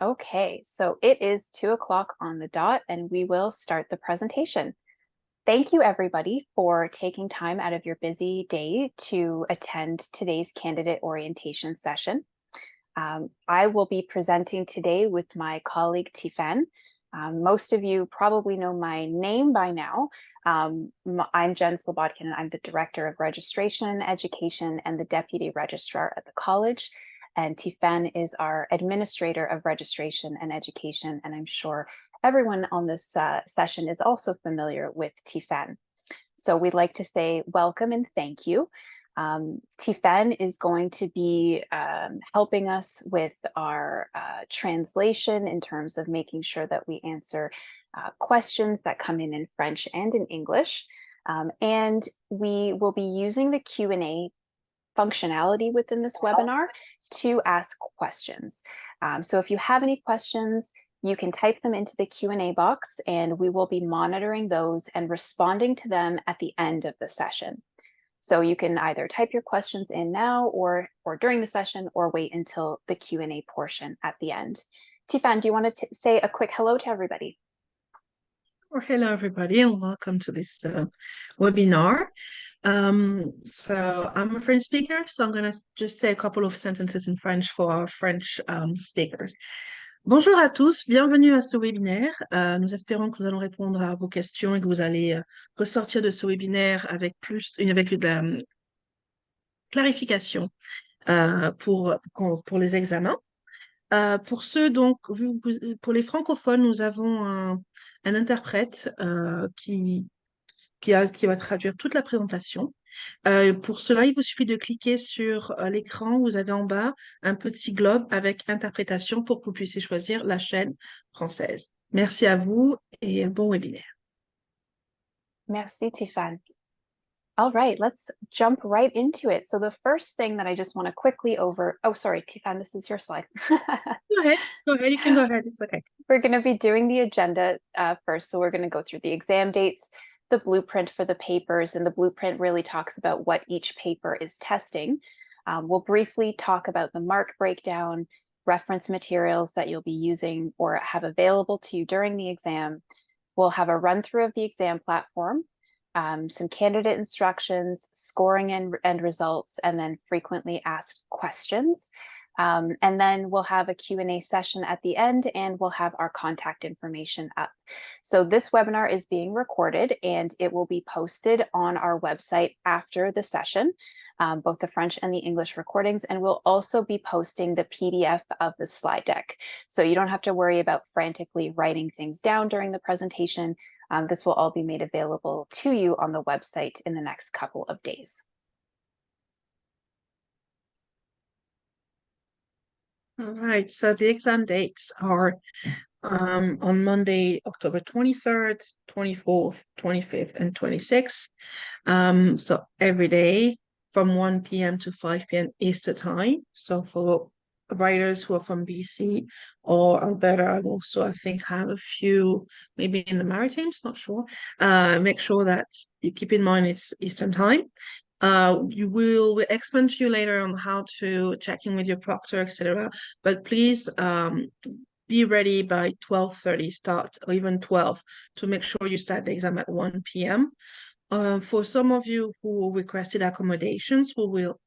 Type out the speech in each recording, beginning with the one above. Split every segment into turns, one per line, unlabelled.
Okay, so it is 2 o'clock on the dot and we will start the presentation. Thank you everybody for taking time out of your busy day to attend today's candidate orientation session. I will be presenting today with my colleague Tifan. Most of you probably know my name by now. I'm Jen Slobodkin and I'm the Director of Registration and Education and the Deputy Registrar at the college. And Tifan is our Administrator of Registration and Education. And I'm sure everyone on this session is also familiar with Tifan. So we'd like to say welcome and thank you. Tifan is going to be helping us with our translation in terms of making sure that we answer questions that come in French and in English. And we will be using the Q&A functionality within this webinar to ask questions. So if you have any questions, you can type them into the Q&A box and we will be monitoring those and responding to them at the end of the session. So you can either type your questions in now or during the session or wait until the Q&A portion at the end. Tifan, do you want to say a quick hello to everybody?
Hello, everybody, and welcome to this webinar. So I'm a French speaker, so I'm going to just say a couple of sentences in French for our French speakers. Bonjour à tous, bienvenue à ce webinaire. Nous espérons que nous allons répondre à vos questions et que vous allez ressortir de ce webinaire avec de la clarification pour les examens. Pour ceux, donc, pour les francophones, nous avons un interprète qui va traduire toute la présentation. Pour cela, il vous suffit de cliquer sur l'écran. Vous avez en bas un petit globe avec interprétation pour que vous puissiez choisir la chaîne française. Merci à vous et bon webinaire.
Merci, Tifan. All right, let's jump right into it. So the first thing that I just want to quickly oh, sorry, Tifan, this is your slide.
Go ahead, you can go ahead, it's okay.
We're going to be doing the agenda first. So we're going to go through the exam dates, the blueprint for the papers, and the blueprint really talks about what each paper is testing. We'll briefly talk about the mark breakdown, reference materials that you'll be using or have available to you during the exam. We'll have a run through of the exam platform, some candidate instructions, scoring and results, and then frequently asked questions. And then we'll have a Q&A session at the end and we'll have our contact information up. So this webinar is being recorded and it will be posted on our website after the session, both the French and the English recordings, and we'll also be posting the PDF of the slide deck. So you don't have to worry about frantically writing things down during the presentation. This will all be made available to you on the website in the next couple of days.
All right, so the exam dates are on Monday, October 23rd, 24th, 25th, and 26th. So every day from 1 p.m. to 5 p.m. Eastern time. So for writers who are from BC or Alberta, and also I think have a few maybe in the Maritimes, not sure. Make sure that you keep in mind it's Eastern time. We'll explain to you later on how to check in with your proctor, etc. But please be ready by 12:30 start, or even 12, to make sure you start the exam at 1 p.m. For some of you who requested accommodations, we will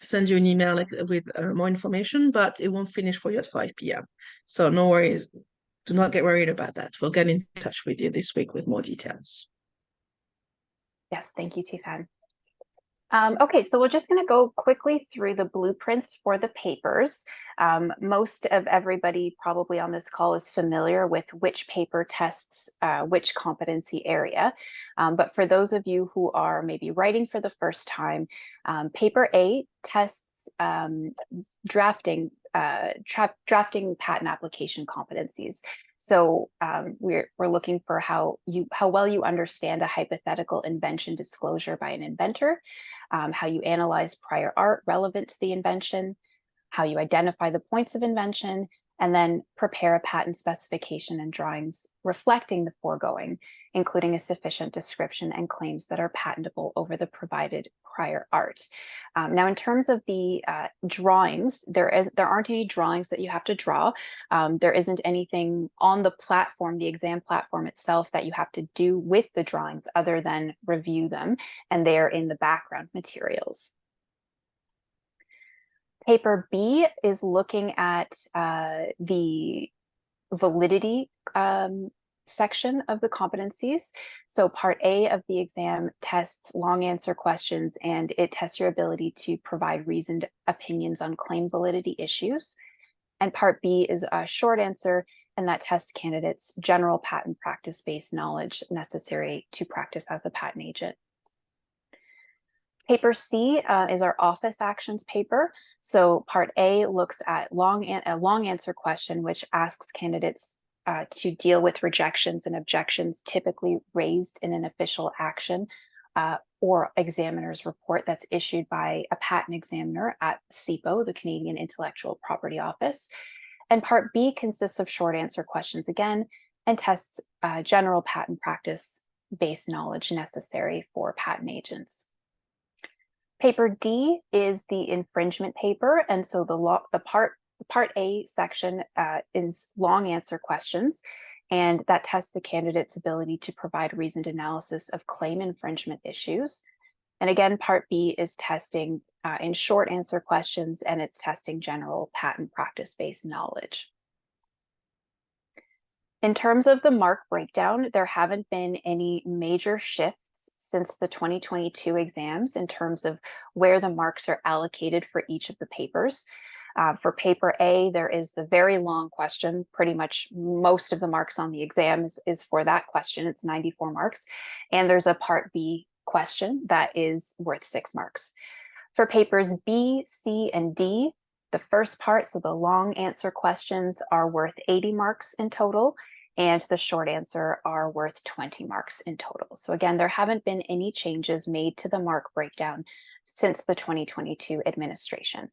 send you an email with more information, but it won't finish for you at 5 p.m. So no worries. Do not get worried about that. We'll get in touch with you this week with more details.
Yes, thank you, Tifan. Okay, so we're just going to go quickly through the blueprints for the papers. Most of everybody probably on this call is familiar with which paper tests which competency area. But for those of you who are maybe writing for the first time, paper A tests drafting patent application competencies. So we're looking for how well you understand a hypothetical invention disclosure by an inventor, how you analyze prior art relevant to the invention, how you identify the points of invention, and then prepare a patent specification and drawings reflecting the foregoing, including a sufficient description and claims that are patentable over the provided prior art. Now, in terms of the drawings, there aren't any drawings that you have to draw. There isn't anything on the platform, the exam platform itself, that you have to do with the drawings other than review them, and they are in the background materials. Paper B is looking at the validity section of the competencies. So part A of the exam tests long answer questions, and it tests your ability to provide reasoned opinions on claim validity issues. And part B is a short answer, and that tests candidates' general patent practice-based knowledge necessary to practice as a patent agent. Paper C is our office actions paper. So part A looks at a long answer question, which asks candidates to deal with rejections and objections typically raised in an official action or examiner's report that's issued by a patent examiner at CPO, the Canadian Intellectual Property Office. And part B consists of short answer questions again and tests general patent practice-based knowledge necessary for patent agents. Paper D is the infringement paper, and so the part A section is long answer questions, and that tests the candidate's ability to provide reasoned analysis of claim infringement issues. And again, part B is testing in short answer questions, and it's testing general patent practice-based knowledge. In terms of the mark breakdown, there haven't been any major shifts since the 2022 exams in terms of where the marks are allocated for each of the papers. For paper A, there is the very long question. Pretty much most of the marks on the exam is for that question. It's 94 marks. And there's a part B question that is worth 6 marks. For papers B, C, and D, the first part, so the long answer questions, are worth 80 marks in total, and the short answer are worth 20 marks in total. So again, there haven't been any changes made to the mark breakdown since the 2022 administration.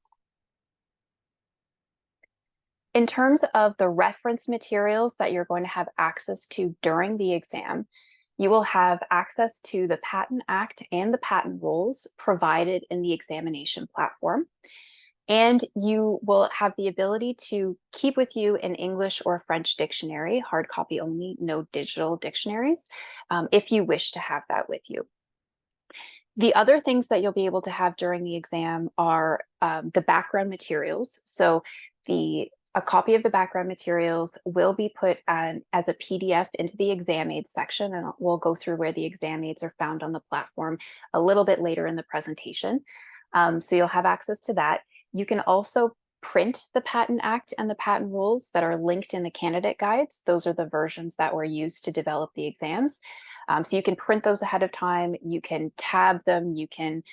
In terms of the reference materials that you're going to have access to during the exam, you will have access to the Patent Act and the patent rules provided in the examination platform. And you will have the ability to keep with you an English or French dictionary, hard copy only, no digital dictionaries, if you wish to have that with you. The other things that you'll be able to have during the exam are the background materials. So a copy of the background materials will be put as a PDF into the exam aids section, and we'll go through where the exam aids are found on the platform a little bit later in the presentation. So you'll have access to that. You can also print the Patent Act and the patent rules that are linked in the candidate guides. Those are the versions that were used to develop the exams. So you can print those ahead of time. You can tab them. You can,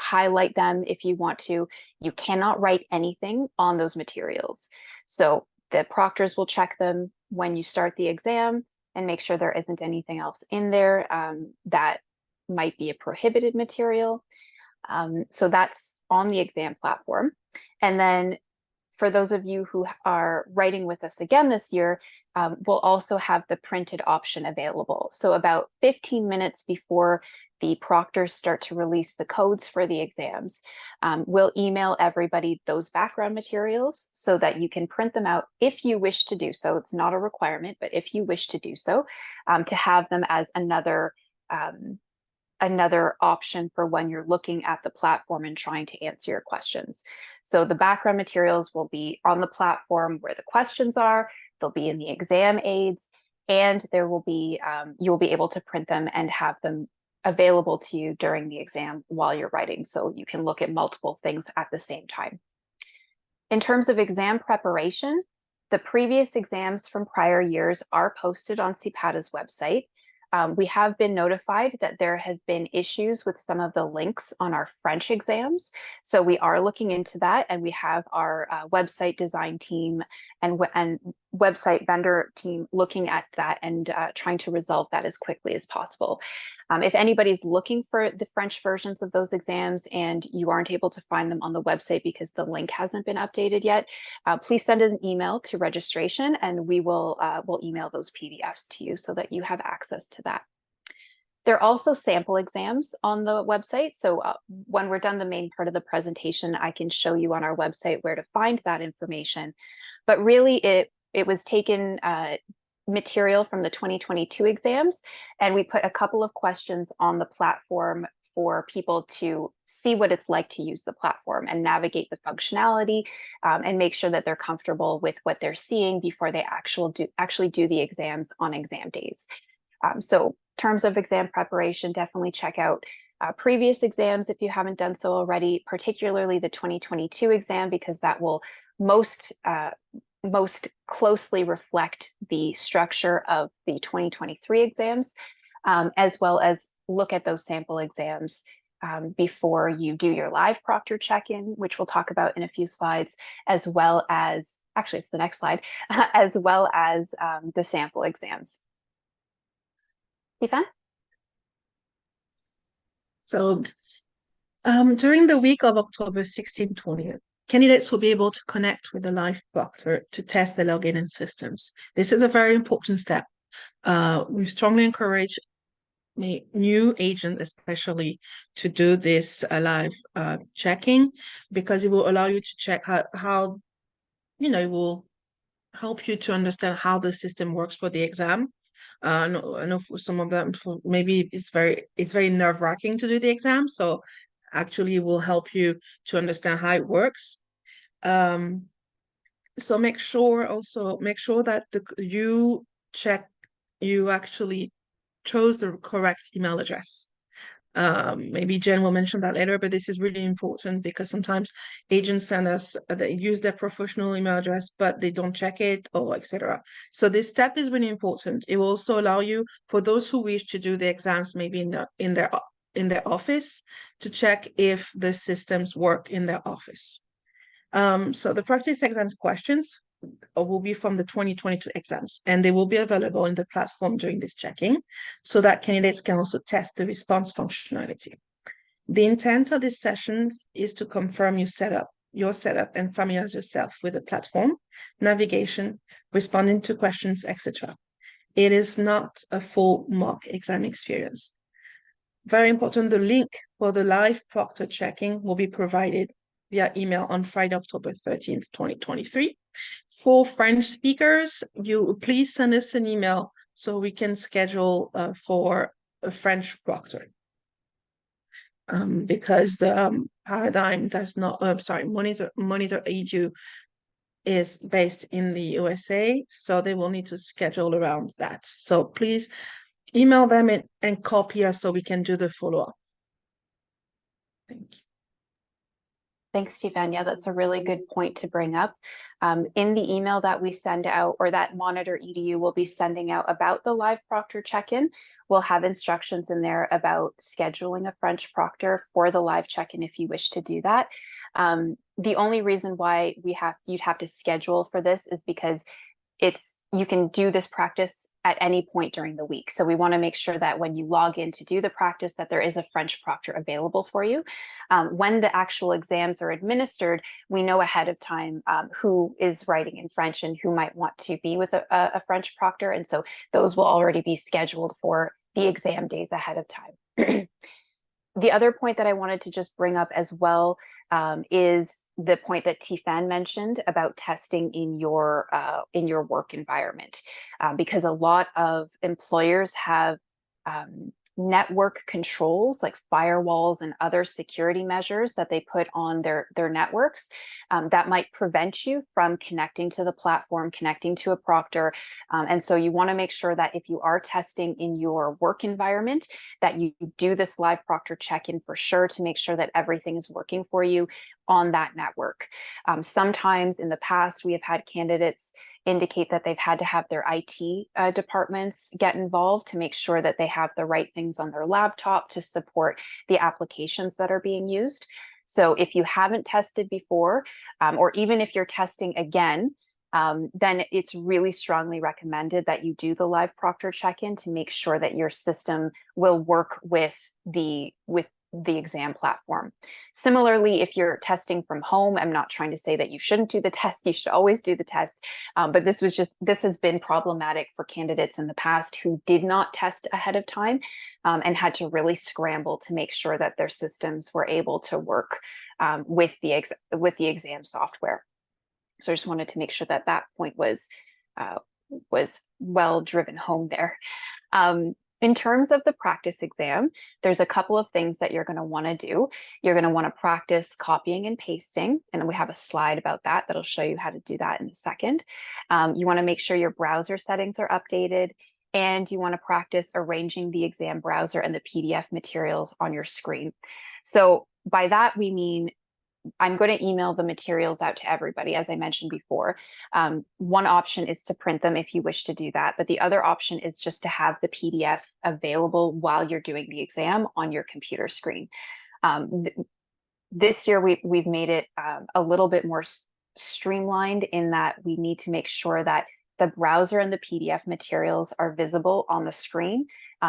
highlight them if you want to. You cannot write anything on those materials. So the proctors will check them when you start the exam and make sure there isn't anything else in there that might be a prohibited material. So that's on the exam platform. And then for those of you who are writing with us again this year, we'll also have the printed option available. So about 15 minutes before the proctors start to release the codes for the exams, we'll email everybody those background materials so that you can print them out if you wish to do so. It's not a requirement, but if you wish to do so, to have them as another option for when you're looking at the platform and trying to answer your questions. So the background materials will be on the platform where the questions are, they'll be in the exam aids, and there will be, you'll be able to print them and have them available to you during the exam while you're writing. So you can look at multiple things at the same time. In terms of exam preparation, the previous exams from prior years are posted on CPATA's website. We have been notified that there have been issues with some of the links on our French exams. So we are looking into that, and we have our website design team and website vendor team looking at that and trying to resolve that as quickly as possible. If anybody's looking for the French versions of those exams and you aren't able to find them on the website because the link hasn't been updated yet, please send us an email to registration, and we will we'll email those PDFs to you so that you have access to that. There are also sample exams on the website. So when we're done the main part of the presentation, I can show you on our website where to find that information. But really, it was taken material from the 2022 exams, and we put a couple of questions on the platform for people to see what it's like to use the platform and navigate the functionality, and make sure that they're comfortable with what they're seeing before they actually do the exams on exam days. So terms of exam preparation, definitely check out previous exams if you haven't done so already, particularly the 2022 exam, because that will most closely reflect the structure of the 2023 exams, as well as look at those sample exams before you do your live proctor check-in, which we'll talk about in a few slides, as well as, actually it's the next slide, as well as the sample exams. Stephen?
So during the week of October 16-20th, candidates will be able to connect with the live proctor to test the login and systems. This is a very important step. We strongly encourage new agents, especially, to do this live checking, because it will allow you to check how it will help you to understand how the system works for the exam. I know for some of them, maybe it's very nerve-wracking to do the exam. So actually it will help you to understand how it works. So make sure that you actually chose the correct email address. Maybe Jen will mention that later, but this is really important because sometimes agents send us, they use their professional email address, but they don't check it, or etc. So this step is really important. It will also allow you, for those who wish to do the exams, maybe in their office, to check if the systems work in their office. So the practice exams questions will be from the 2022 exams, and they will be available in the platform during this checking so that candidates can also test the response functionality. The intent of these sessions is to confirm your setup and familiarize yourself with the platform, navigation, responding to questions, etc. It is not a full mock exam experience. Very important, the link for the live proctor checking will be provided via email on Friday, October 13th, 2023. For French speakers, you please send us an email so we can schedule for a French proctor. Because the paradigm does not, Monitor Edu is based in the USA, so they will need to schedule around that. So please email them and copy us so we can do the follow-up. Thank you.
Thanks, Stephen. Yeah, that's a really good point to bring up. In the email that we send out, or that Monitor EDU will be sending out about the live proctor check-in, we'll have instructions in there about scheduling a French proctor for the live check-in if you wish to do that. The only reason why you'd have to schedule for this is because you can do this practice at any point during the week. So we want to make sure that when you log in to do the practice, that there is a French proctor available for you. When the actual exams are administered, we know ahead of time who is writing in French and who might want to be with a French proctor. And so those will already be scheduled for the exam days ahead of time. The other point that I wanted to just bring up as well is the point that Tifan mentioned about testing in your work environment, because a lot of employers have network controls like firewalls and other security measures that they put on their networks that might prevent you from connecting to the platform, connecting to a proctor. And so you want to make sure that if you are testing in your work environment, that you do this live proctor check-in for sure to make sure that everything is working for you on that network. Sometimes in the past, we have had candidates indicate that they've had to have their IT departments get involved to make sure that they have the right things on their laptop to support the applications that are being used. So if you haven't tested before, or even if you're testing again, then it's really strongly recommended that you do the live proctor check-in to make sure that your system will work with the exam platform. Similarly, if you're testing from home, I'm not trying to say that you shouldn't do the test, you should always do the test, but this has been problematic for candidates in the past who did not test ahead of time and had to really scramble to make sure that their systems were able to work with the exam software. So I just wanted to make sure that that point was well driven home there. In terms of the practice exam, there's a couple of things that you're going to want to do. You're going to want to practice copying and pasting, and we have a slide about that that'll show you how to do that in a second. You want to make sure your browser settings are updated, and you want to practice arranging the exam browser and the PDF materials on your screen. So by that, we mean I'm going to email the materials out to everybody, as I mentioned before. One option is to print them if you wish to do that, but the other option is just to have the PDF available while you're doing the exam on your computer screen. This year, we've made it a little bit more streamlined in that we need to make sure that the browser and the PDF materials are visible on the screen.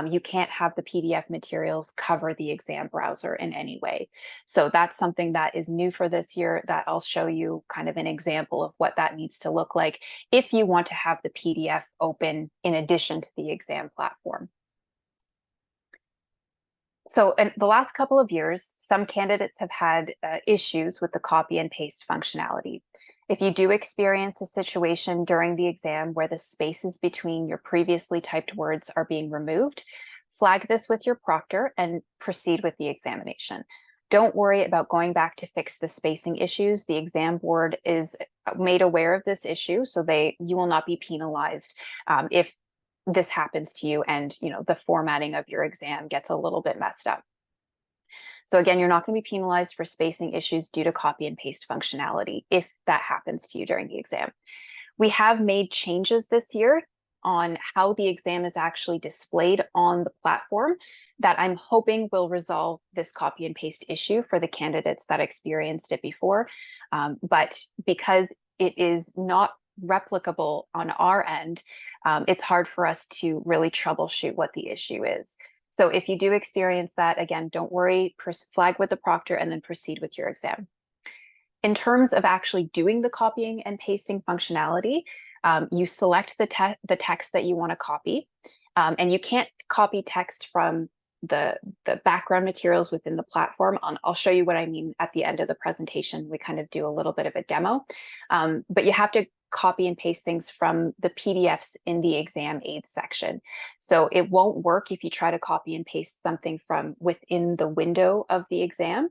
You can't have the PDF materials cover the exam browser in any way. So that's something that is new for this year that I'll show you kind of an example of what that needs to look like if you want to have the PDF open in addition to the exam platform. So in the last couple of years, some candidates have had issues with the copy and paste functionality. If you do experience a situation during the exam where the spaces between your previously typed words are being removed, flag this with your proctor and proceed with the examination. Don't worry about going back to fix the spacing issues. The exam board is made aware of this issue, so you will not be penalized if this happens to you and the formatting of your exam gets a little bit messed up. So again, you're not going to be penalized for spacing issues due to copy and paste functionality if that happens to you during the exam. We have made changes this year on how the exam is actually displayed on the platform that I'm hoping will resolve this copy and paste issue for the candidates that experienced it before. But because it is not replicable on our end, it's hard for us to really troubleshoot what the issue is. So if you do experience that, again, don't worry, flag with the proctor and then proceed with your exam. In terms of actually doing the copying and pasting functionality, you select the text that you want to copy, and you can't copy text from the background materials within the platform. I'll show you what I mean at the end of the presentation. We kind of do a little bit of a demo, but you have to copy and paste things from the PDFs in the exam aids section. So it won't work if you try to copy and paste something from within the window of the exam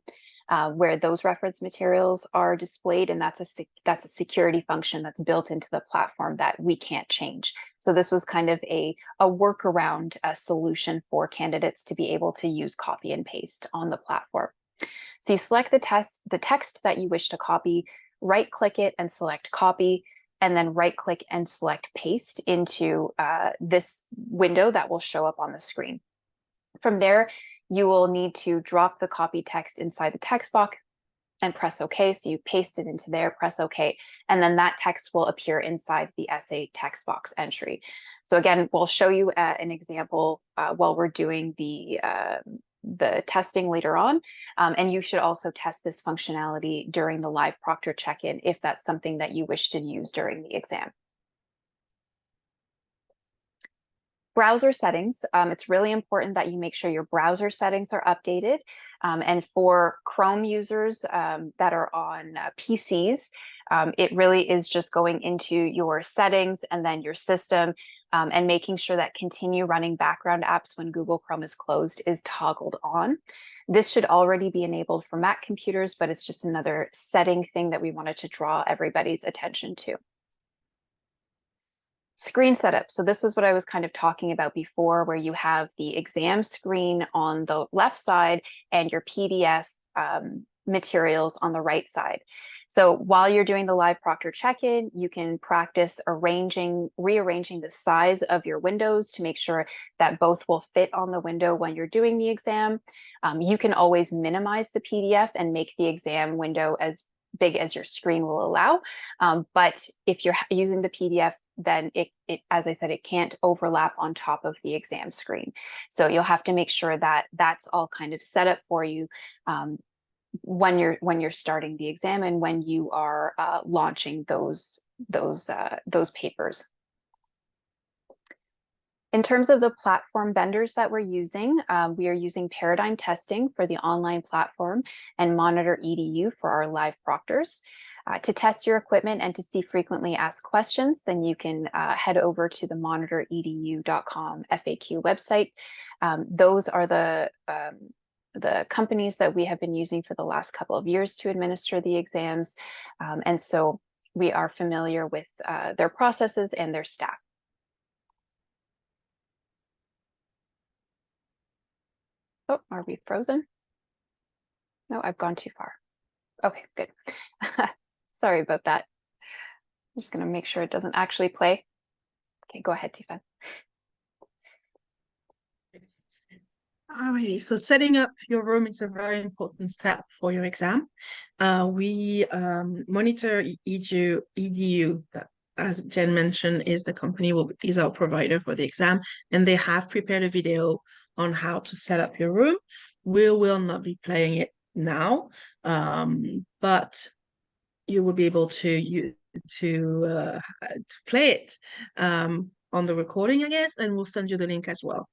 where those reference materials are displayed, and that's a security function that's built into the platform that we can't change. So this was kind of a workaround solution for candidates to be able to use copy and paste on the platform. So you select the text that you wish to copy, right-click it and select copy, and then right-click and select paste into this window that will show up on the screen. From there, you will need to drop the copy text inside the text box and press OK. So you paste it into there, press OK, and then that text will appear inside the essay text box entry. So again, we'll show you an example while we're doing the testing later on. And you should also test this functionality during the live proctor check-in if that's something that you wish to use during the exam. Browser settings, it's really important that you make sure your browser settings are updated. And for Chrome users that are on PCs, it really is just going into your settings and then your system and making sure that continue running background apps when Google Chrome is closed is toggled on. This should already be enabled for Mac computers, but it's just another setting thing that we wanted to draw everybody's attention to. Screen setup. So this was what I was kind of talking about before, where you have the exam screen on the left side and your PDF materials on the right side. So while you're doing the live proctor check-in, you can practice rearranging the size of your windows to make sure that both will fit on the window when you're doing the exam. You can always minimize the PDF and make the exam window as big as your screen will allow. But if you're using the PDF then as I said, it can't overlap on top of the exam screen. So you'll have to make sure that that's all kind of set up for you when you're starting the exam and when you are launching those papers. In terms of the platform vendors that we're using, we are using Paradigm Testing for the online platform and Monitor EDU for our live proctors. To test your equipment and to see frequently asked questions, then you can head over to the monitoredu.com FAQ website. Those are the companies that we have been using for the last couple of years to administer the exams. And so we are familiar with their processes and their staff. Oh, are we frozen? No, I've gone too far. Okay, good. Sorry about that. I'm just going to make sure it doesn't actually play. Okay, go ahead, Tiffany.
Alrighty, so setting up your room is a very important step for your exam. We monitor EDU, as Jen mentioned, is the company is our provider for the exam, and they have prepared a video on how to set up your room. We will not be playing it now, but you will be able to play it on the recording, I guess, and we'll send you the link as well.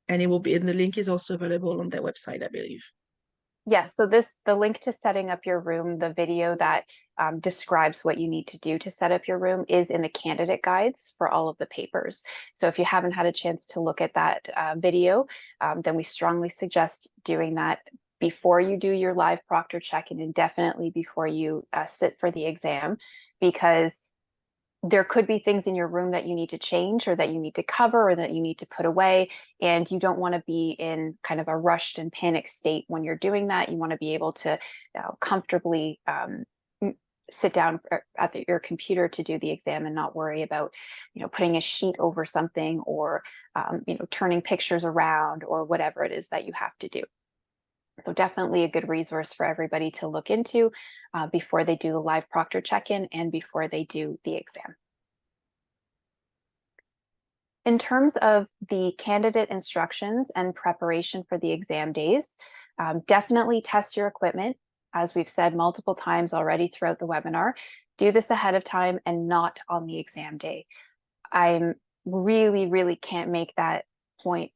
And the link is also available on their website, I believe.
Yeah, so the link to setting up your room, the video that describes what you need to do to set up your room is in the candidate guides for all of the papers. So if you haven't had a chance to look at that video, then we strongly suggest doing that before you do your live proctor check-in and definitely before you sit for the exam, because there could be things in your room that you need to change or that you need to cover or that you need to put away. And you don't want to be in kind of a rushed and panicked state when you're doing that. You want to be able to comfortably sit down at your computer to do the exam and not worry about, putting a sheet over something or, turning pictures around or whatever it is that you have to do. So definitely a good resource for everybody to look into before they do the live proctor check-in and before they do the exam. In terms of the candidate instructions and preparation for the exam days, definitely test your equipment. As we've said multiple times already throughout the webinar, do this ahead of time and not on the exam day. I really can't make that point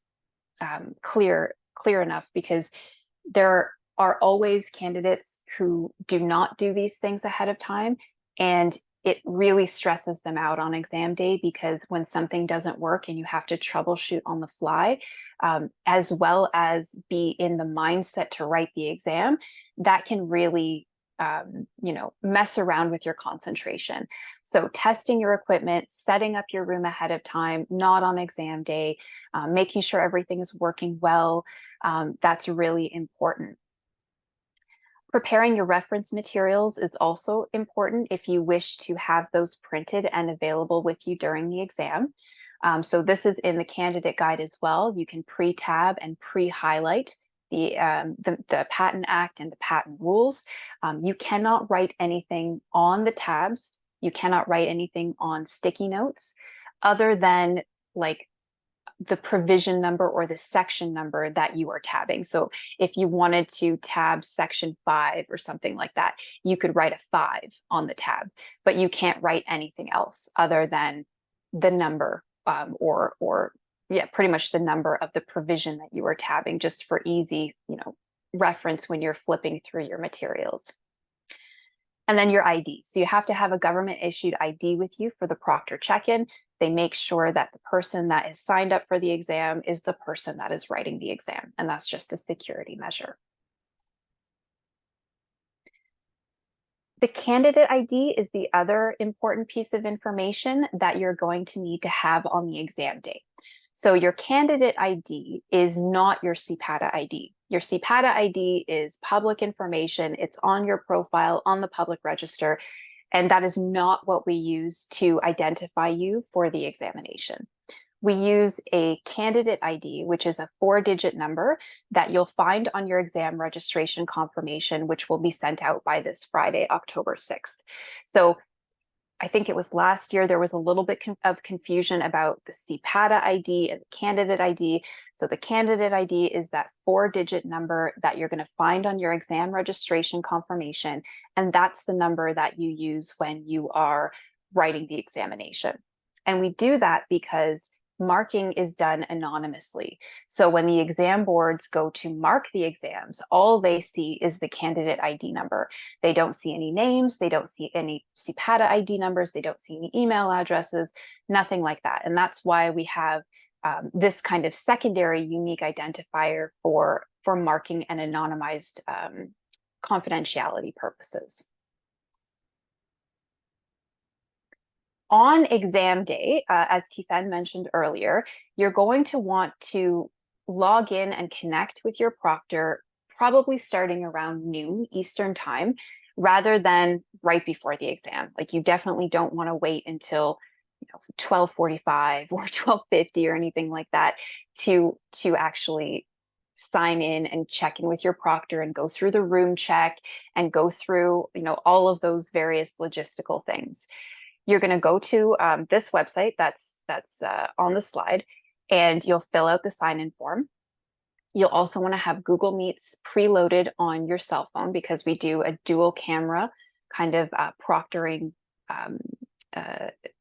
clear enough, because there are always candidates who do not do these things ahead of time, and it really stresses them out on exam day, because when something doesn't work and you have to troubleshoot on the fly, as well as be in the mindset to write the exam, that can really mess around with your concentration. So testing your equipment, setting up your room ahead of time, not on exam day, making sure everything is working well, that's really important. Preparing your reference materials is also important if you wish to have those printed and available with you during the exam. So this is in the candidate guide as well. You can pre-tab and pre-highlight the Patent Act and the patent rules. You cannot write anything on the tabs. You cannot write anything on sticky notes other than like the provision number or the section number that you are tabbing. So if you wanted to tab section 5 or something like that, you could write a 5 on the tab, but you can't write anything else other than the number or pretty much the number of the provision that you are tabbing, just for easy, reference when you're flipping through your materials. And then your ID. So you have to have a government issued ID with you for the proctor check-in. They make sure that the person that is signed up for the exam is the person that is writing the exam. And that's just a security measure. The candidate ID is the other important piece of information that you're going to need to have on the exam day. So your candidate ID is not your CPATA ID. Your CPATA ID is public information. It's on your profile on the public register, and that is not what we use to identify you for the examination. We use a candidate ID, which is a 4-digit number that you'll find on your exam registration confirmation, which will be sent out by this Friday, October 6th. So I think it was last year, there was a little bit of confusion about the CPATA ID and the candidate ID. So the candidate ID is that 4-digit number that you're going to find on your exam registration confirmation. And that's the number that you use when you are writing the examination. And we do that because marking is done anonymously. So when the exam boards go to mark the exams, all they see is the candidate ID number. They don't see any names, they don't see any CPATA ID numbers, they don't see any email addresses, nothing like that. And that's why we have this kind of secondary unique identifier for marking and anonymized confidentiality purposes. On exam day, as Tifan mentioned earlier, you're going to want to log in and connect with your proctor, probably starting around noon Eastern time, rather than right before the exam. Like you definitely don't want to wait until 12:45 or 12:50 or anything like that to actually sign in and check in with your proctor and go through the room check and go through all of those various logistical things. You're going to go to this website that's on the slide, and you'll fill out the sign-in form. You'll also want to have Google Meets preloaded on your cell phone because we do a dual camera kind of proctoring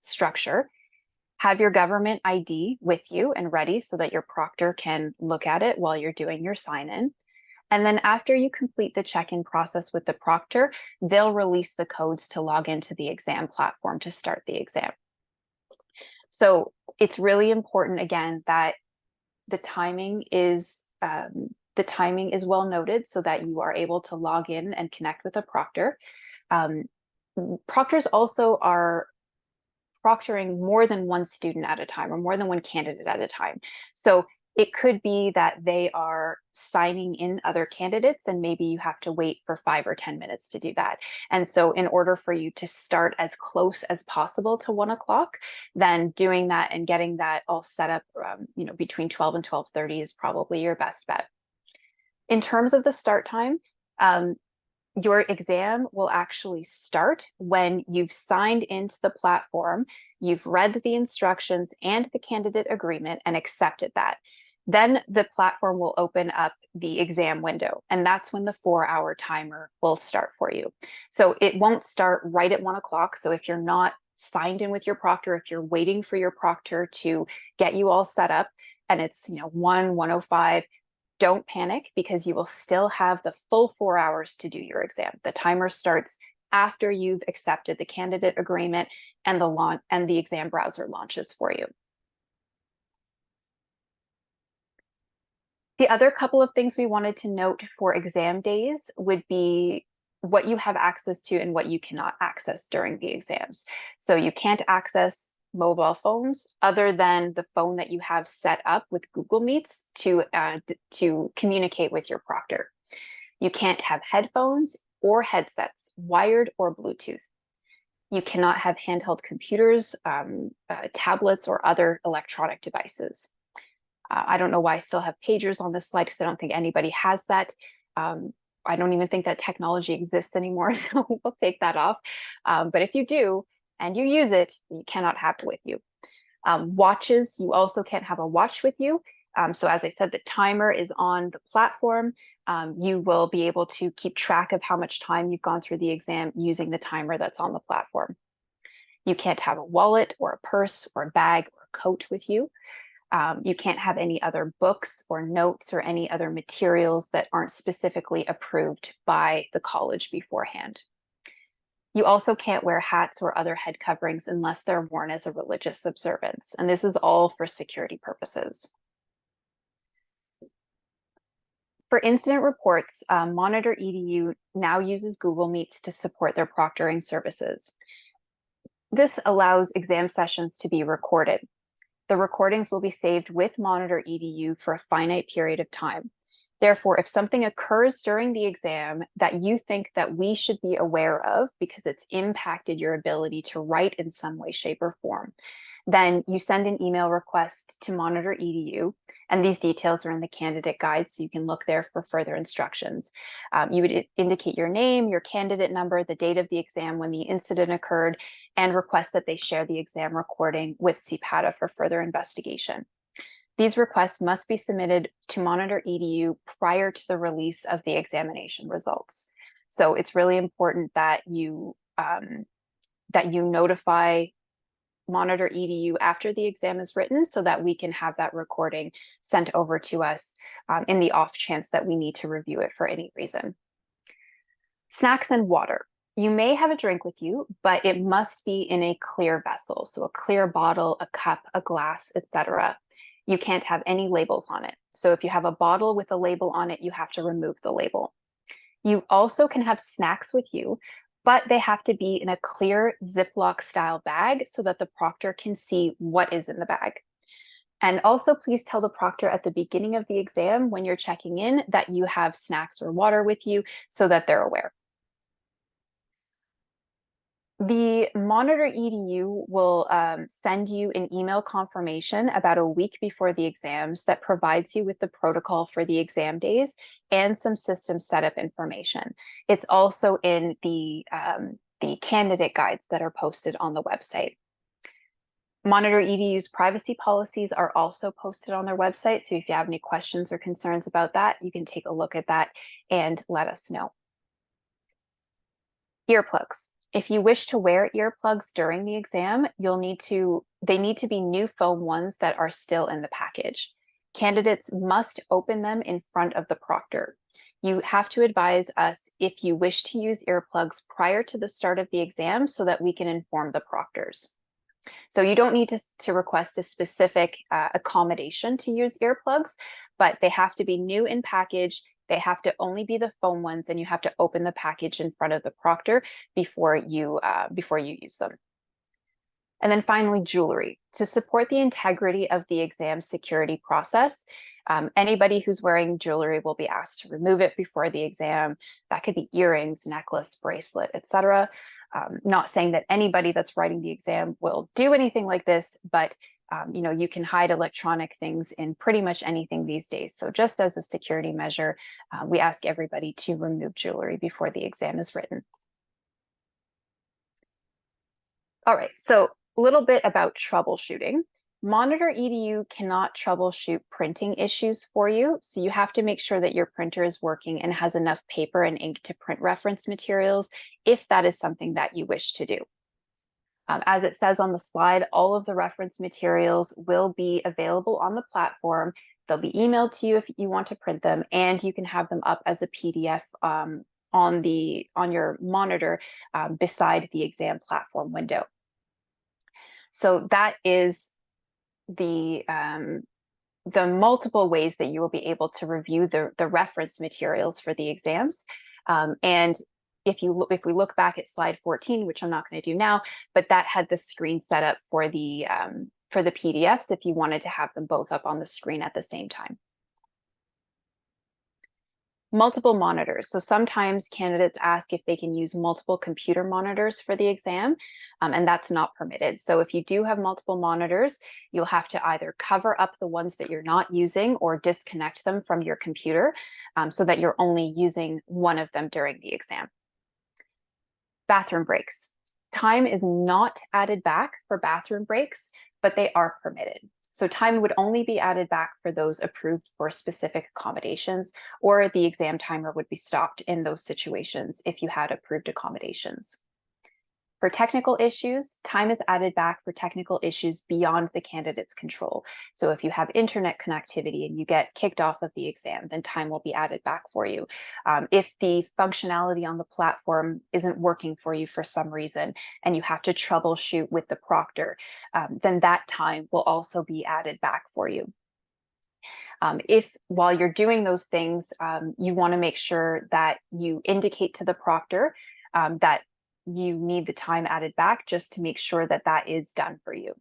structure. Have your government ID with you and ready so that your proctor can look at it while you're doing your sign-in. And then after you complete the check-in process with the proctor, they'll release the codes to log into the exam platform to start the exam. So it's really important, again, that the timing is well noted so that you are able to log in and connect with a proctor. Proctors also are proctoring more than one student at a time or more than one candidate at a time. So it could be that they are signing in other candidates and maybe you have to wait for 5 or 10 minutes to do that. And so in order for you to start as close as possible to 1 o'clock, then doing that and getting that all set up between 12 and 12:30 is probably your best bet. In terms of the start time, your exam will actually start when you've signed into the platform, you've read the instructions and the candidate agreement and accepted that. Then the platform will open up the exam window, and that's when the 4-hour timer will start for you. So it won't start right at 1 o'clock. So if you're not signed in with your proctor, if you're waiting for your proctor to get you all set up and it's 1:05, don't panic because you will still have the full 4 hours to do your exam. The timer starts after you've accepted the candidate agreement and the exam browser launches for you. The other couple of things we wanted to note for exam days would be what you have access to and what you cannot access during the exams. So you can't access mobile phones other than the phone that you have set up with Google Meets to communicate with your proctor. You can't have headphones or headsets, wired or Bluetooth. You cannot have handheld computers, tablets, or other electronic devices. I don't know why I still have pagers on this slide because I don't think anybody has that. I don't even think that technology exists anymore, so we'll take that off. But if you do and you use it, you cannot have it with you. Watches, you also can't have a watch with you. So as I said, the timer is on the platform. You will be able to keep track of how much time you've gone through the exam using the timer that's on the platform. You can't have a wallet or a purse or a bag or a coat with you. You can't have any other books or notes or any other materials that aren't specifically approved by the college beforehand. You also can't wear hats or other head coverings unless they're worn as a religious observance. And this is all for security purposes. For incident reports, Monitor EDU now uses Google Meets to support their proctoring services. This allows exam sessions to be recorded. The recordings will be saved with Monitor EDU for a finite period of time. Therefore, if something occurs during the exam that you think that we should be aware of because it's impacted your ability to write in some way, shape, or form, then you send an email request to Monitor EDU, and these details are in the candidate guide, so you can look there for further instructions. You would indicate your name, your candidate number, the date of the exam when the incident occurred, and request that they share the exam recording with CPATA for further investigation. These requests must be submitted to Monitor EDU prior to the release of the examination results. So it's really important that you notify Monitor EDU after the exam is written so that we can have that recording sent over to us in the off chance that we need to review it for any reason. Snacks and water. You may have a drink with you, but it must be in a clear vessel. So a clear bottle, a cup, a glass, etc. You can't have any labels on it. So if you have a bottle with a label on it, you have to remove the label. You also can have snacks with you, but they have to be in a clear Ziploc style bag so that the proctor can see what is in the bag. And also please tell the proctor at the beginning of the exam when you're checking in that you have snacks or water with you so that they're aware. The Monitor EDU will send you an email confirmation about a week before the exams that provides you with the protocol for the exam days and some system setup information. It's also in the candidate guides that are posted on the website. Monitor EDU's privacy policies are also posted on their website, so if you have any questions or concerns about that, you can take a look at that and let us know. Earplugs. If you wish to wear earplugs during the exam, they need to be new foam ones that are still in the package. Candidates must open them in front of the proctor. You have to advise us if you wish to use earplugs prior to the start of the exam so that we can inform the proctors. So you don't need to request a specific accommodation to use earplugs, but they have to be new in package. They have to only be the foam ones, and you have to open the package in front of the proctor before you use them. And then finally, jewelry. To support the integrity of the exam security process, anybody who's wearing jewelry will be asked to remove it before the exam. That could be earrings, necklace, bracelet, etc. Not saying that anybody that's writing the exam will do anything like this, but you can hide electronic things in pretty much anything these days. So just as a security measure, we ask everybody to remove jewelry before the exam is written. All right, so a little bit about troubleshooting. Monitor EDU cannot troubleshoot printing issues for you, so you have to make sure that your printer is working and has enough paper and ink to print reference materials if that is something that you wish to do. As it says on the slide, all of the reference materials will be available on the platform. They'll be emailed to you if you want to print them, and you can have them up as a PDF on your monitor beside the exam platform window. So that is the multiple ways that you will be able to review the reference materials for the exams. And if we look back at slide 14, which I'm not going to do now, but that had the screen set up for the PDFs if you wanted to have them both up on the screen at the same time. Multiple monitors. So sometimes candidates ask if they can use multiple computer monitors for the exam, and that's not permitted. So if you do have multiple monitors, you'll have to either cover up the ones that you're not using or disconnect them from your computer so that you're only using one of them during the exam. Bathroom breaks. Time is not added back for bathroom breaks, but they are permitted. So time would only be added back for those approved for specific accommodations, or the exam timer would be stopped in those situations if you had approved accommodations. For technical issues, time is added back for technical issues beyond the candidate's control. So if you have internet connectivity and you get kicked off of the exam, then time will be added back for you. If the functionality on the platform isn't working for you for some reason and you have to troubleshoot with the proctor, then that time will also be added back for you. If while you're doing those things, you want to make sure that you indicate to the proctor that you need the time added back just to make sure that that is done for you.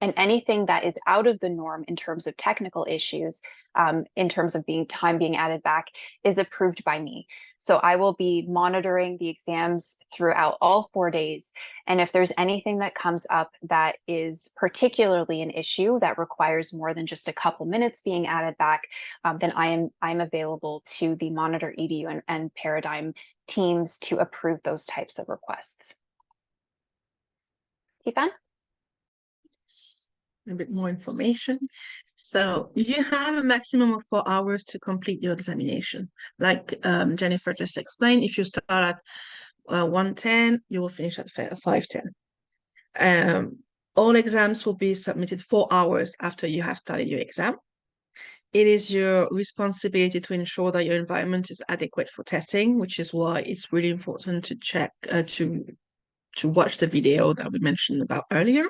And anything that is out of the norm in terms of technical issues, in terms of time being added back, is approved by me. So I will be monitoring the exams throughout all 4 days. And if there's anything that comes up that is particularly an issue that requires more than just a couple minutes being added back, then I'm available to the Monitor EDU and Paradigm teams to approve those types of requests. Tifan?
A bit more information. So you have a maximum of 4 hours to complete your examination. Like Jennifer just explained, if you start at 1:10, you will finish at 5:10. All exams will be submitted 4 hours after you have started your exam. It is your responsibility to ensure that your environment is adequate for testing, which is why it's really important to check to watch the video that we mentioned about earlier.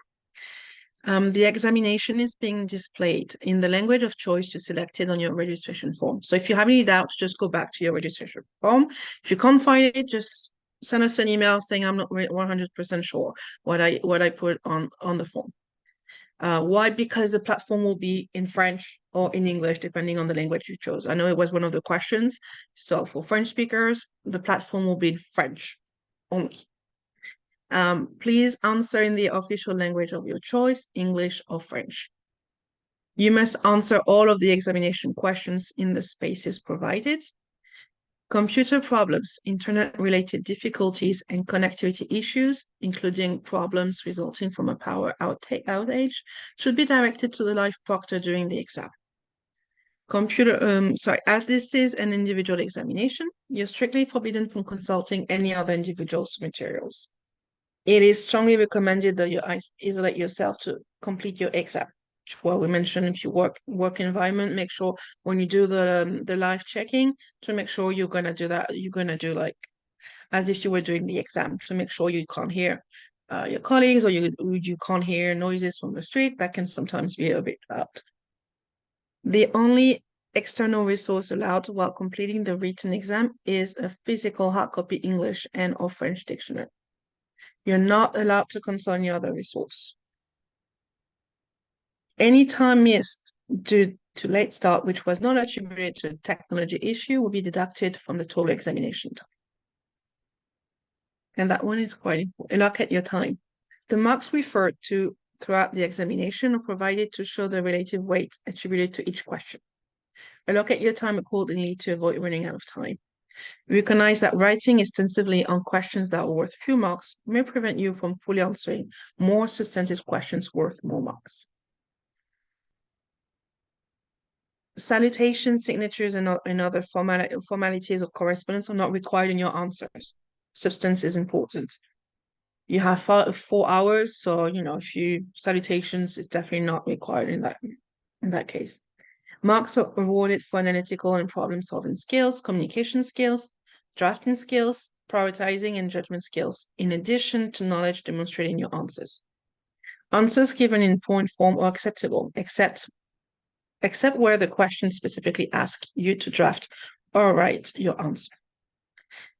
The examination is being displayed in the language of choice you selected on your registration form. So if you have any doubts, just go back to your registration form. If you can't find it, just send us an email saying I'm not 100% sure what I put on the form. Why? Because the platform will be in French or in English, depending on the language you chose. I know it was one of the questions. So for French speakers, the platform will be in French only. Please answer in the official language of your choice, English or French. You must answer all of the examination questions in the spaces provided. Computer problems, internet-related difficulties, and connectivity issues, including problems resulting from a power outage, should be directed to the live proctor during the exam. As this is an individual examination, you're strictly forbidden from consulting any other individual's materials. It is strongly recommended that you isolate yourself to complete your exam. Well, we mentioned if you work environment, make sure when you do the live checking to make sure you're gonna do that. You're gonna do like as if you were doing the exam to make sure you can't hear your colleagues or you can't hear noises from the street. That can sometimes be a bit loud. The only external resource allowed while completing the written exam is a physical hard copy English and or French dictionary. You're not allowed to consult any other resource. Any time missed due to late start, which was not attributed to a technology issue, will be deducted from the total examination time. And that one is quite important. Look at your time. The marks referred to throughout the examination are provided to show the relative weight attributed to each question. Allocate your time accordingly to avoid running out of time. Recognize that writing extensively on questions that are worth few marks may prevent you from fully answering more substantive questions worth more marks. Salutations, signatures, and other formalities of correspondence are not required in your answers. Substance is important. You have 4 hours, so salutations is definitely not required in that case. Marks are awarded for analytical and problem-solving skills, communication skills, drafting skills, prioritizing, and judgment skills, in addition to knowledge demonstrated in your answers. Answers given in point form are acceptable, except where the question specifically asks you to draft or write your answer.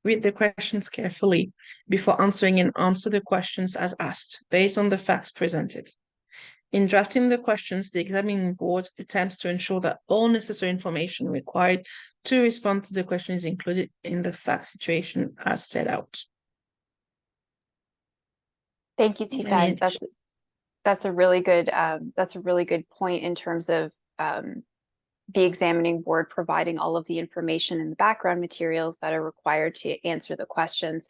Read the questions carefully before answering and answer the questions as asked, based on the facts presented. In drafting the questions, the examining board attempts to ensure that all necessary information required to respond to the question is included in the fact situation as set out.
Thank you, Tifan. That's a really good point in terms of the examining board providing all of the information and the background materials that are required to answer the questions.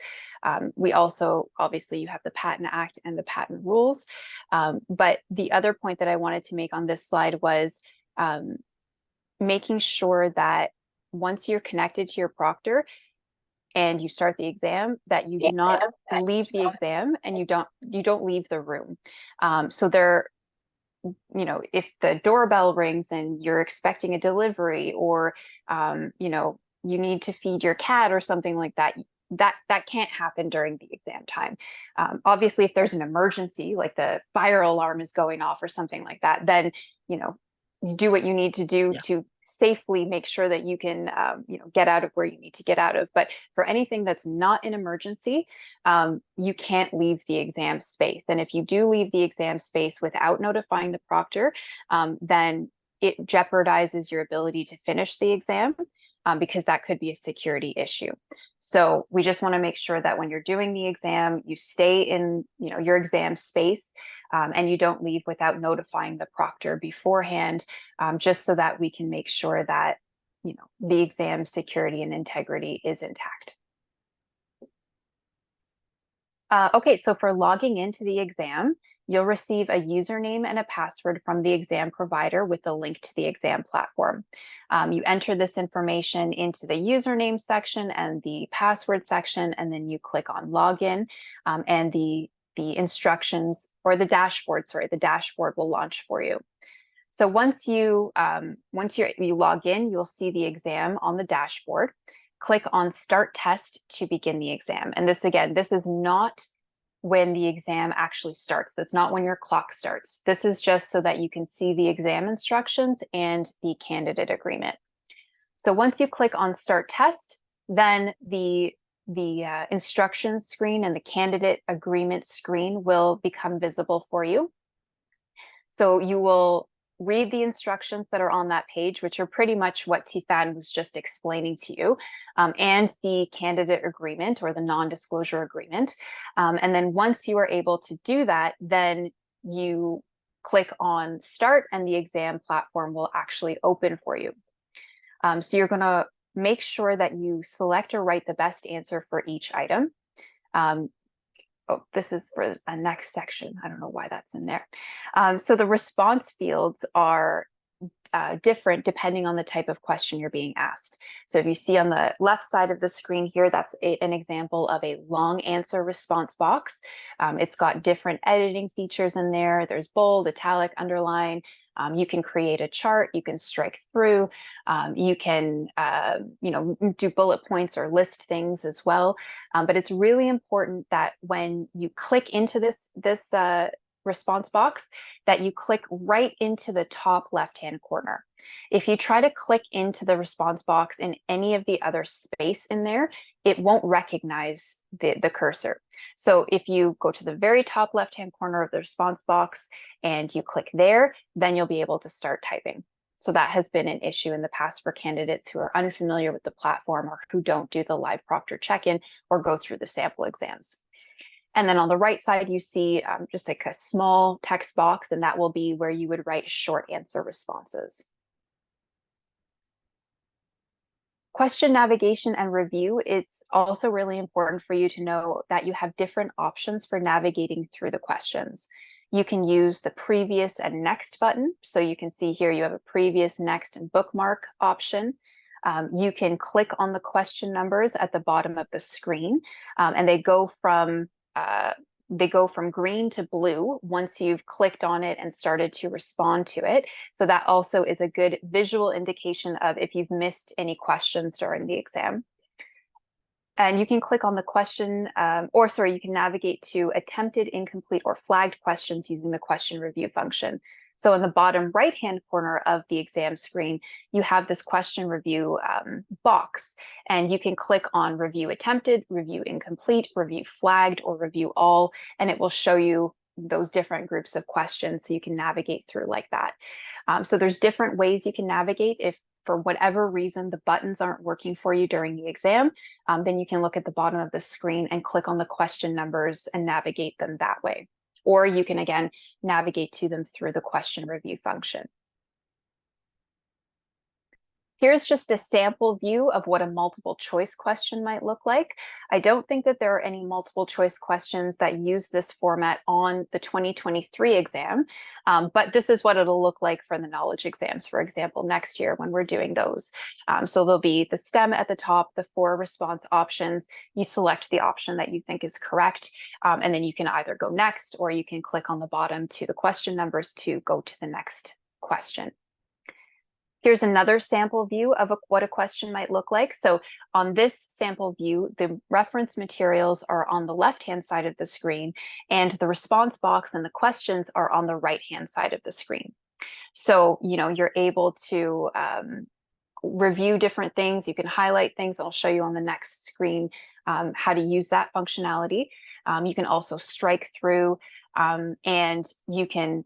We also, obviously, you have the Patent Act and the patent rules. But the other point that I wanted to make on this slide was making sure that once you're connected to your proctor and you start the exam, that you do not leave the exam and you don't leave the room. So there, if the doorbell rings and you're expecting a delivery, or you need to feed your cat or something like that, that can't happen during the exam time. Obviously, if there's an emergency, like the fire alarm is going off or something like that, then you do what you need to do to safely make sure that you can, get out of where you need to get out of. But for anything that's not an emergency, you can't leave the exam space. And if you do leave the exam space without notifying the proctor, then it jeopardizes your ability to finish the exam, because that could be a security issue. So we just want to make sure that when you're doing the exam, you stay in, your exam space, and you don't leave without notifying the proctor beforehand, just so that we can make sure that, the exam security and integrity is intact. Okay, so for logging into the exam, you'll receive a username and a password from the exam provider with a link to the exam platform. You enter this information into the username section and the password section, and then you click on login, and the instructions, or the dashboard will launch for you. So once you log in, you'll see the exam on the dashboard. Click on Start Test to begin the exam. And this is not when the exam actually starts. That's not when your clock starts. This is just so that you can see the exam instructions and the candidate agreement. So once you click on Start Test, then the instructions screen and the candidate agreement screen will become visible for you. So you will read the instructions that are on that page, which are pretty much what Tifan was just explaining to you, and the candidate agreement, or the non-disclosure agreement. And then once you are able to do that, then you click on Start and the exam platform will actually open for you. So you're going to make sure that you select or write the best answer for each item. Oh, this is for a next section. I don't know why that's in there. So the response fields are different depending on the type of question you're being asked. So if you see on the left side of the screen here, that's an example of a long answer response box. It's got different editing features in there. There's bold, italic, underline. You can create a chart, you can strike through, you can do bullet points or list things as well. But it's really important that when you click into this response box, that you click right into the top left-hand corner. If you try to click into the response box in any of the other space in there, it won't recognize the cursor. So if you go to the very top left-hand corner of the response box and you click there, then you'll be able to start typing. So that has been an issue in the past for candidates who are unfamiliar with the platform or who don't do the live proctor check-in or go through the sample exams. And then on the right side, you see just like a small text box, and that will be where you would write short answer responses. Question navigation and review, it's also really important for you to know that you have different options for navigating through the questions. You can use the previous and next button. So you can see here you have a previous, next, and bookmark option. You can click on the question numbers at the bottom of the screen, and they go from green to blue once you've clicked on it and started to respond to it. So that also is a good visual indication of if you've missed any questions during the exam. And you can click on the question, you can navigate to attempted, incomplete, or flagged questions using the question review function. So in the bottom right-hand corner of the exam screen, you have this question review box, and you can click on review attempted, review incomplete, review flagged, or review all, and it will show you those different groups of questions so you can navigate through like that. So there's different ways you can navigate. If for whatever reason the buttons aren't working for you during the exam, then you can look at the bottom of the screen and click on the question numbers and navigate them that way. Or you can, again, navigate to them through the question review function. Here's just a sample view of what a multiple choice question might look like. I don't think that there are any multiple choice questions that use this format on the 2023 exam, but this is what it'll look like for the knowledge exams, for example, next year when we're doing those. So there'll be the STEM at the top, the 4 response options. You select the option that you think is correct, and then you can either go next, or you can click on the bottom to the question numbers to go to the next question. Here's another sample view of what a question might look like. So on this sample view, the reference materials are on the left-hand side of the screen, and the response box and the questions are on the right-hand side of the screen. So, you're able to review different things. You can highlight things. I'll show you on the next screen how to use that functionality. You can also strike through, and you can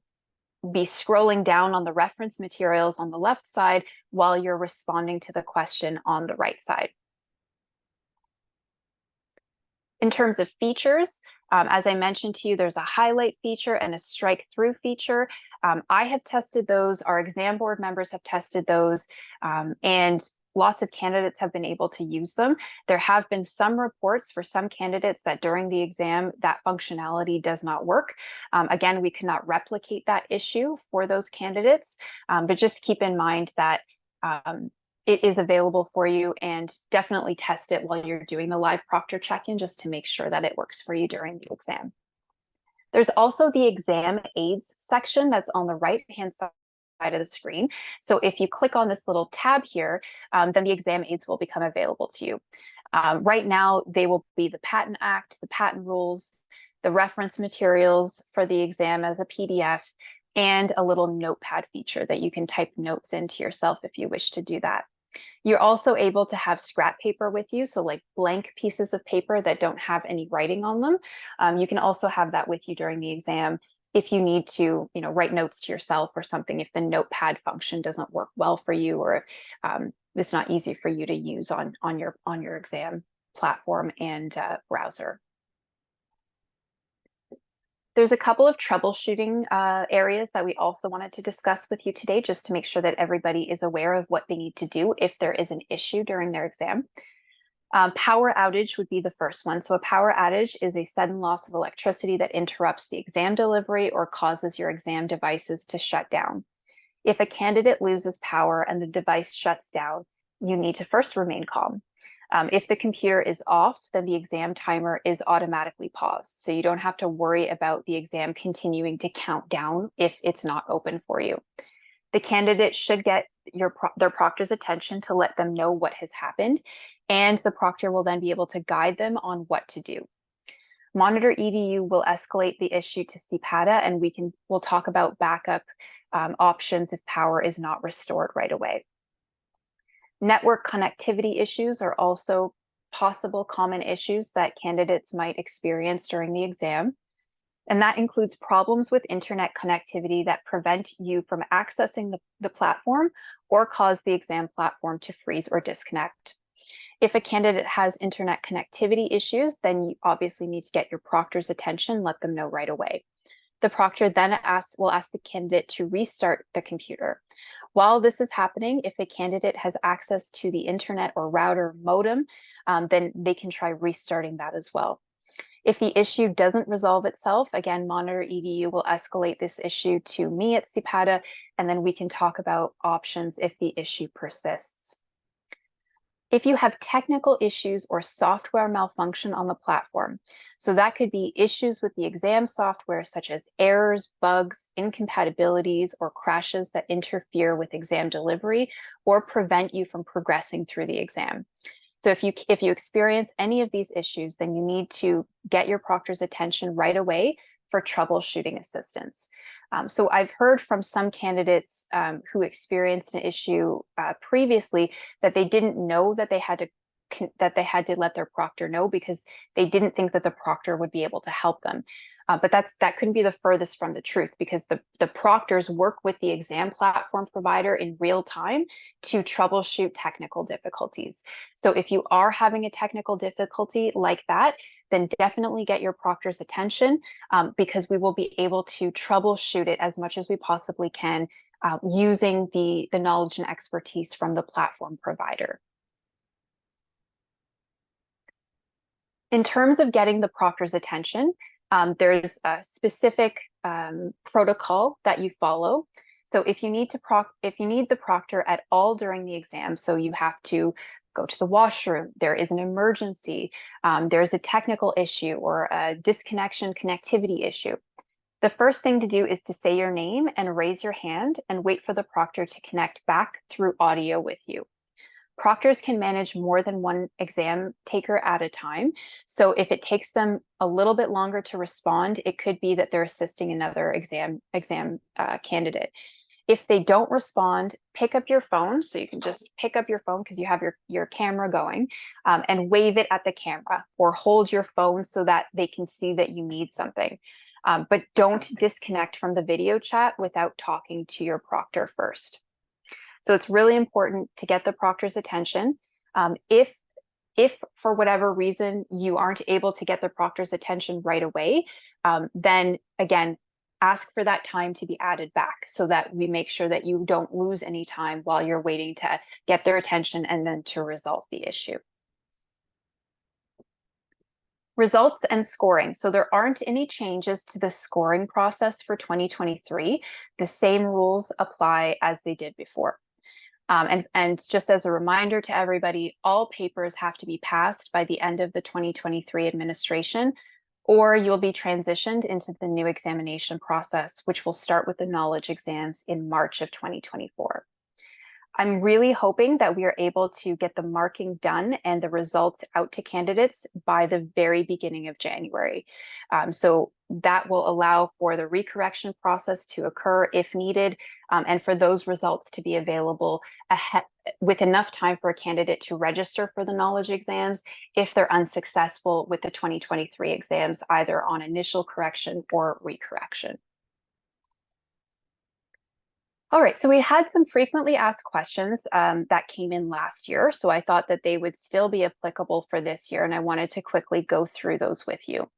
be scrolling down on the reference materials on the left side while you're responding to the question on the right side. In terms of features, as I mentioned to you, there's a highlight feature and a strike through feature. I have tested those, our exam board members have tested those, and lots of candidates have been able to use them. There have been some reports for some candidates that during the exam, that functionality does not work. Again, we cannot replicate that issue for those candidates, but just keep in mind that it is available for you, and definitely test it while you're doing the live proctor check-in just to make sure that it works for you during the exam. There's also the exam aids section that's on the right-hand side of the screen. So if you click on this little tab here, then the exam aids will become available to you. Right now, they will be the Patent Act, the patent rules, the reference materials for the exam as a PDF, and a little notepad feature that you can type notes into yourself if you wish to do that. You're also able to have scrap paper with you, so like blank pieces of paper that don't have any writing on them. You can also have that with you during the exam if you need to, write notes to yourself or something, if the notepad function doesn't work well for you, or if it's not easy for you to use on your exam platform and browser. There's a couple of troubleshooting areas that we also wanted to discuss with you today, just to make sure that everybody is aware of what they need to do if there is an issue during their exam. Power outage would be the first one. So a power outage is a sudden loss of electricity that interrupts the exam delivery or causes your exam devices to shut down. If a candidate loses power and the device shuts down, you need to first remain calm. If the computer is off, then the exam timer is automatically paused. So you don't have to worry about the exam continuing to count down if it's not open for you. The candidate should get their proctor's attention to let them know what has happened, and the proctor will then be able to guide them on what to do. Monitor EDU will escalate the issue to CPATA, and we'll talk about backup options if power is not restored right away. Network connectivity issues are also possible common issues that candidates might experience during the exam. And that includes problems with internet connectivity that prevent you from accessing the platform or cause the exam platform to freeze or disconnect. If a candidate has internet connectivity issues, then you obviously need to get your proctor's attention, let them know right away. The proctor then will ask the candidate to restart the computer. While this is happening, if the candidate has access to the internet or router modem, then they can try restarting that as well. If the issue doesn't resolve itself, again, Monitor EDU will escalate this issue to me at CPATA, and then we can talk about options if the issue persists. If you have technical issues or software malfunction on the platform, so that could be issues with the exam software, such as errors, bugs, incompatibilities, or crashes that interfere with exam delivery or prevent you from progressing through the exam. So if you experience any of these issues, then you need to get your proctor's attention right away for troubleshooting assistance. So I've heard from some candidates who experienced an issue previously that they didn't know that they had to let their proctor know because they didn't think that the proctor would be able to help them. But that couldn't be the furthest from the truth, because the proctors work with the exam platform provider in real time to troubleshoot technical difficulties. So if you are having a technical difficulty like that, then definitely get your proctor's attention, because we will be able to troubleshoot it as much as we possibly can using the knowledge and expertise from the platform provider. In terms of getting the proctor's attention, there's a specific protocol that you follow. So if you need the proctor at all during the exam, so you have to go to the washroom, there is an emergency, there's a technical issue or a disconnection connectivity issue, the first thing to do is to say your name and raise your hand and wait for the proctor to connect back through audio with you. Proctors can manage more than one exam taker at a time. So if it takes them a little bit longer to respond, it could be that they're assisting another exam candidate. If they don't respond, pick up your phone. So you can just pick up your phone because you have your camera going, and wave it at the camera, or hold your phone so that they can see that you need something. But don't disconnect from the video chat without talking to your proctor first. So it's really important to get the proctor's attention. If for whatever reason you aren't able to get the proctor's attention right away, then again, ask for that time to be added back so that we make sure that you don't lose any time while you're waiting to get their attention and then to resolve the issue. Results and scoring. So there aren't any changes to the scoring process for 2023. The same rules apply as they did before. And just as a reminder to everybody, all papers have to be passed by the end of the 2023 administration, or you'll be transitioned into the new examination process, which will start with the knowledge exams in March of 2024. I'm really hoping that we are able to get the marking done and the results out to candidates by the very beginning of January. So that will allow for the recorrection process to occur if needed, and for those results to be available ahead, with enough time for a candidate to register for the knowledge exams if they're unsuccessful with the 2023 exams, either on initial correction or recorrection. All right, so we had some frequently asked questions that came in last year, so I thought that they would still be applicable for this year, and I wanted to quickly go through those with you.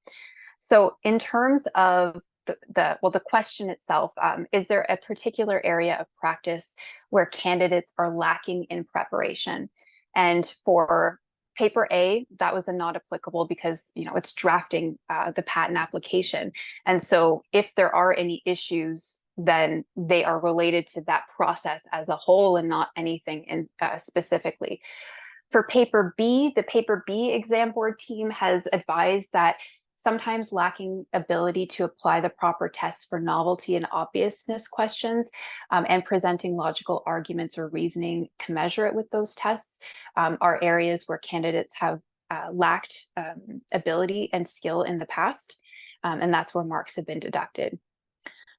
So in terms of the question itself, is there a particular area of practice where candidates are lacking in preparation? And for paper A, that was a not applicable because it's drafting the patent application. And so if there are any issues, then they are related to that process as a whole and not anything specifically. For paper B, the paper B exam board team has advised that sometimes lacking ability to apply the proper tests for novelty and obviousness questions, and presenting logical arguments or reasoning commensurate with those tests, are areas where candidates have lacked ability and skill in the past, and that's where marks have been deducted.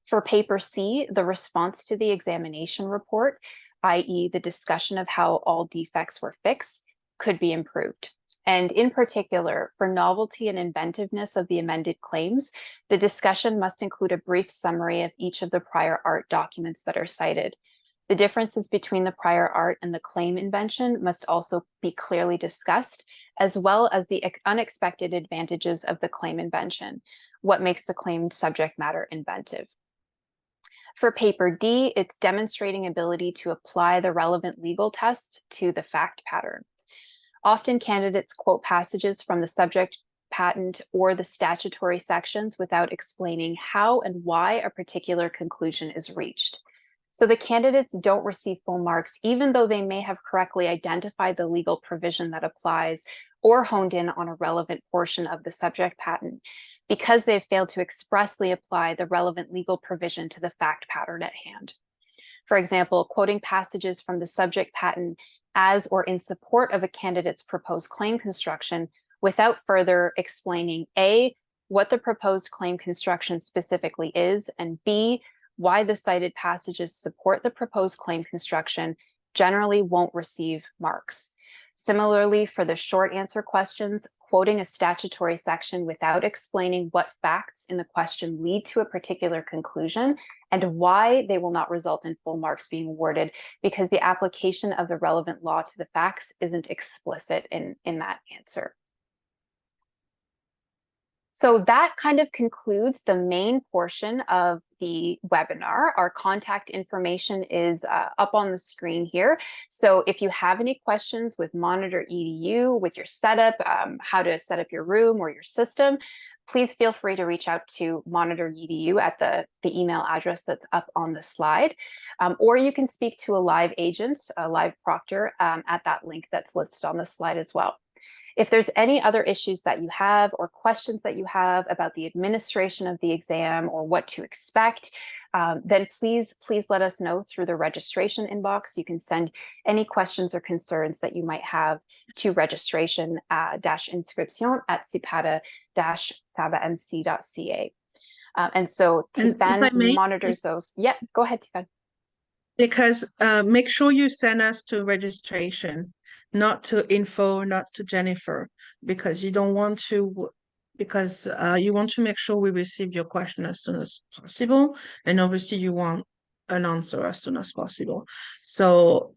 For paper C, the response to the examination report, i.e. the discussion of how all defects were fixed, could be improved. And in particular, for novelty and inventiveness of the amended claims, the discussion must include a brief summary of each of the prior art documents that are cited. The differences between the prior art and the claim invention must also be clearly discussed, as well as the unexpected advantages of the claim invention, what makes the claimed subject matter inventive. For paper D, it's demonstrating ability to apply the relevant legal test to the fact pattern. Often candidates quote passages from the subject patent or the statutory sections without explaining how and why a particular conclusion is reached. So the candidates don't receive full marks, even though they may have correctly identified the legal provision that applies or honed in on a relevant portion of the subject patent, because they've failed to expressly apply the relevant legal provision to the fact pattern at hand. For example, quoting passages from the subject patent as or in support of a candidate's proposed claim construction without further explaining A, what the proposed claim construction specifically is, and B, why the cited passages support the proposed claim construction, generally won't receive marks. Similarly, for the short answer questions, quoting a statutory section without explaining what facts in the question lead to a particular conclusion and why they will not result in full marks being awarded, because the application of the relevant law to the facts isn't explicit in that answer. So that kind of concludes the main portion of the webinar. Our contact information is up on the screen here. So if you have any questions with Monitor EDU, with your setup, how to set up your room or your system, please feel free to reach out to Monitor EDU at the email address that's up on the slide. Or you can speak to a live agent, a live proctor, at that link that's listed on the slide as well. If there's any other issues that you have or questions that you have about the administration of the exam or what to expect, then please let us know through the registration inbox. You can send any questions or concerns that you might have to registration-inscription@CPATA-CABAMC.ca. And so Tiffany monitors those. Yeah, go ahead, Tiffany.
Because make sure you send us to registration, not to info, not to Jennifer, because you don't want to, because you want to make sure we receive your question as soon as possible, and obviously you want an answer as soon as possible. So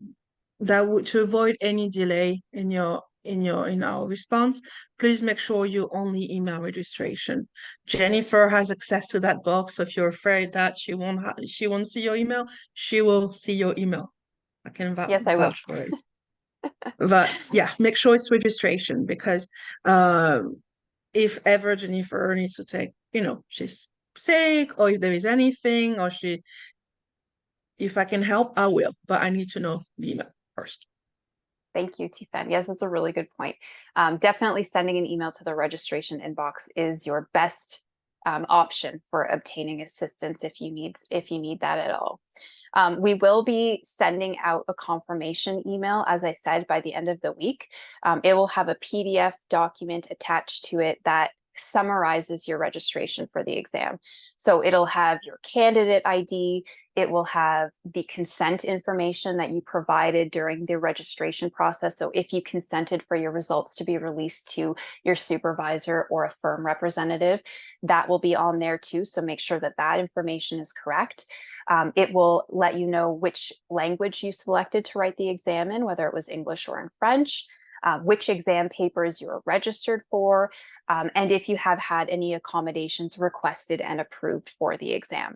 that would, to avoid any delay in our response, please make sure you only email registration. Jennifer has access to that box, so if you're afraid that she won't see your email, she will see your email. I can
Yes, I will.
vouch for it. But yeah, make sure it's registration, because if ever Jennifer needs to take, she's sick, or if there is anything, or if I can help, I will, but I need to know the email first.
Thank you, Tiffen. Yes, that's a really good point. Definitely sending an email to the registration inbox is your best option for obtaining assistance if you need that at all. We will be sending out a confirmation email, as I said, by the end of the week. It will have a PDF document attached to it that summarizes your registration for the exam. So it'll have your candidate ID, it will have the consent information that you provided during the registration process. So if you consented for your results to be released to your supervisor or a firm representative, that will be on there too. So make sure that that information is correct. It will let you know which language you selected to write the exam in, whether it was English or in French, which exam papers you're registered for, and if you have had any accommodations requested and approved for the exam.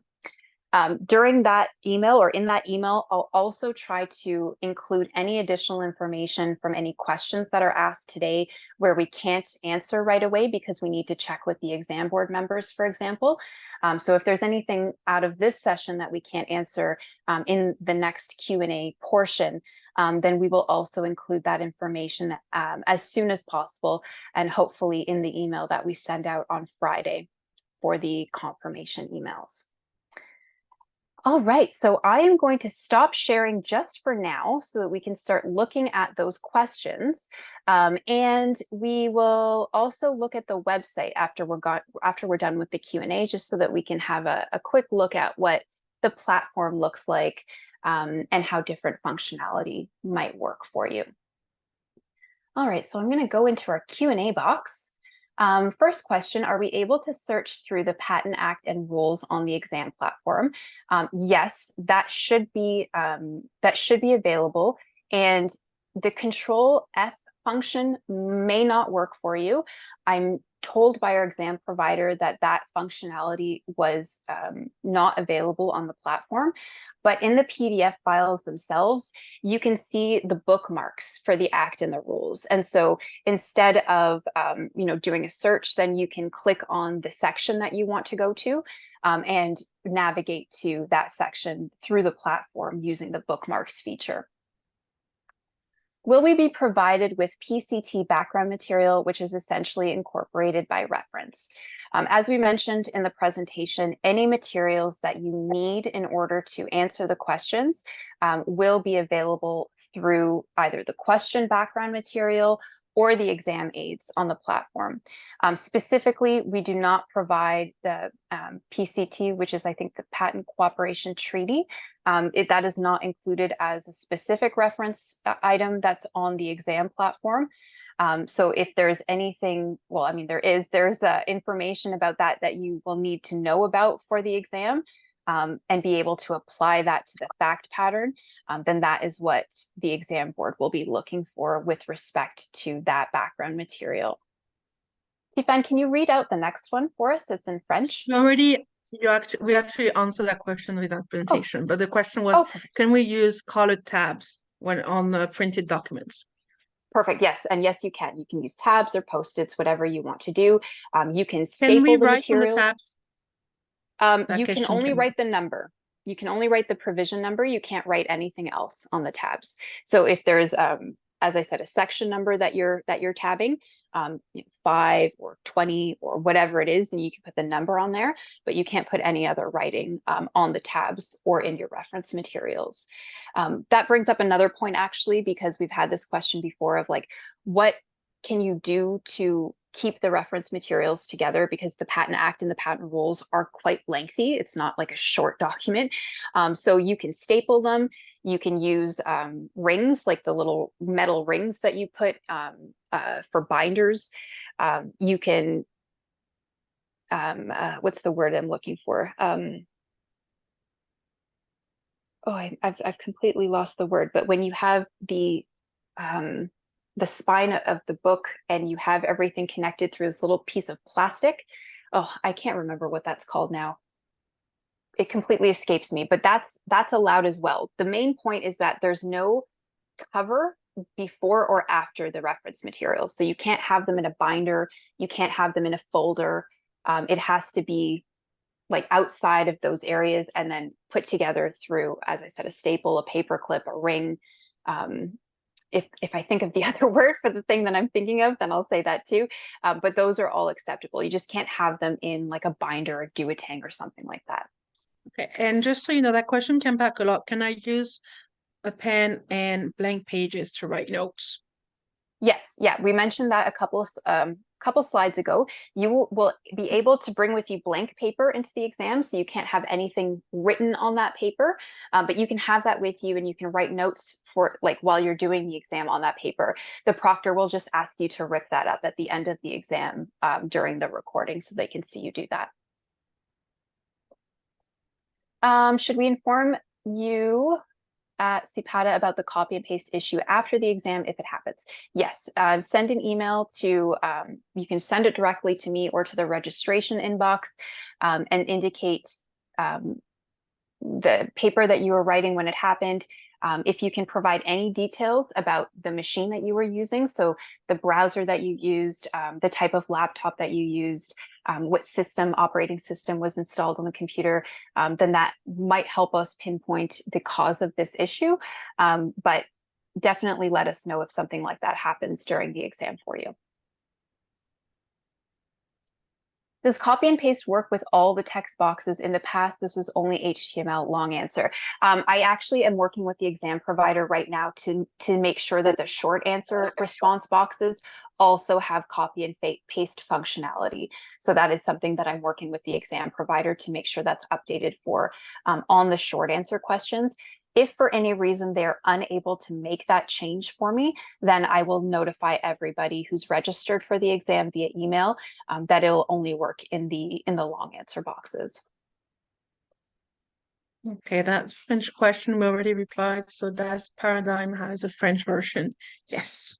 During that email, or in that email, I'll also try to include any additional information from any questions that are asked today where we can't answer right away because we need to check with the exam board members, for example. So if there's anything out of this session that we can't answer in the next Q&A portion, then we will also include that information as soon as possible, and hopefully in the email that we send out on Friday for the confirmation emails. All right, so I am going to stop sharing just for now so that we can start looking at those questions. And we will also look at the website after we're done with the Q&A, just so that we can have a quick look at what the platform looks like and how different functionality might work for you. All right, so I'm going to go into our Q&A box. First question, are we able to search through the Patent Act and rules on the exam platform? Yes, that should be available. And the Control F function may not work for you. I'm told by our exam provider that that functionality was not available on the platform, but in the PDF files themselves, you can see the bookmarks for the act and the rules. And so instead of doing a search, then you can click on the section that you want to go to and navigate to that section through the platform using the bookmarks feature. Will we be provided with PCT background material, which is essentially incorporated by reference? As we mentioned in the presentation, any materials that you need in order to answer the questions will be available through either the question background material or the exam aids on the platform. Specifically, we do not provide the PCT, which is, I think, the Patent Cooperation Treaty. That is not included as a specific reference item that's on the exam platform. So if there's anything, well, I mean, there's information about that you will need to know about for the exam and be able to apply that to the fact pattern, then that is what the exam board will be looking for with respect to that background material. Tiffen, can you read out the next one for us? It's in French.
We actually answered that question with that presentation, but the question was, can we use colored tabs when on the printed documents?
Perfect. Yes. And yes, you can. You can use tabs or Post-its, whatever you want to do. You can staple the materials.
Can we write on the tabs?
You can only write the number. You can only write the provision number. You can't write anything else on the tabs. So if there's, as I said, a section number that you're tabbing, 5 or 20 or whatever it is, then you can put the number on there, but you can't put any other writing on the tabs or in your reference materials. That brings up another point, actually, because we've had this question before of like, what can you do to keep the reference materials together because the Patent Act and the patent rules are quite lengthy. It's not like a short document. So you can staple them. You can use rings, like the little metal rings that you put for binders. You can, what's the word I'm looking for? I've completely lost the word, but when you have the spine of the book and you have everything connected through this little piece of plastic. Oh, I can't remember what that's called now. It completely escapes me, but that's allowed as well. The main point is that there's no cover before or after the reference materials. So you can't have them in a binder, you can't have them in a folder. It has to be like outside of those areas and then put together through, as I said, a staple, a paper clip, a ring. If I think of the other word for the thing that I'm thinking of, then I'll say that too. But those are all acceptable. You just can't have them in like a binder or duotang or something like that.
Okay, and just so you know, that question came back a lot. Can I use a pen and blank pages to write notes?
Yes, yeah, we mentioned that a couple slides ago. You will be able to bring with you blank paper into the exam, so you can't have anything written on that paper, but you can have that with you and you can write notes for like while you're doing the exam on that paper. The proctor will just ask you to rip that up at the end of the exam during the recording so they can see you do that. Should we inform you at CPATA about the copy and paste issue after the exam if it happens? Yes, send an email to, you can send it directly to me or to the registration inbox and indicate the paper that you were writing when it happened. If you can provide any details about the machine that you were using, so the browser that you used, the type of laptop that you used, what operating system was installed on the computer, then that might help us pinpoint the cause of this issue. But definitely let us know if something like that happens during the exam for you. Does copy and paste work with all the text boxes? In the past, this was only HTML long answer. I actually am working with the exam provider right now to make sure that the short answer response boxes also have copy and paste functionality. So that is something that I'm working with the exam provider to make sure that's updated for on the short answer questions. If for any reason they're unable to make that change for me, then I will notify everybody who's registered for the exam via email that it'll only work in the long answer boxes.
Okay, that French question we already replied. So that's Paradigm has a French version. Yes.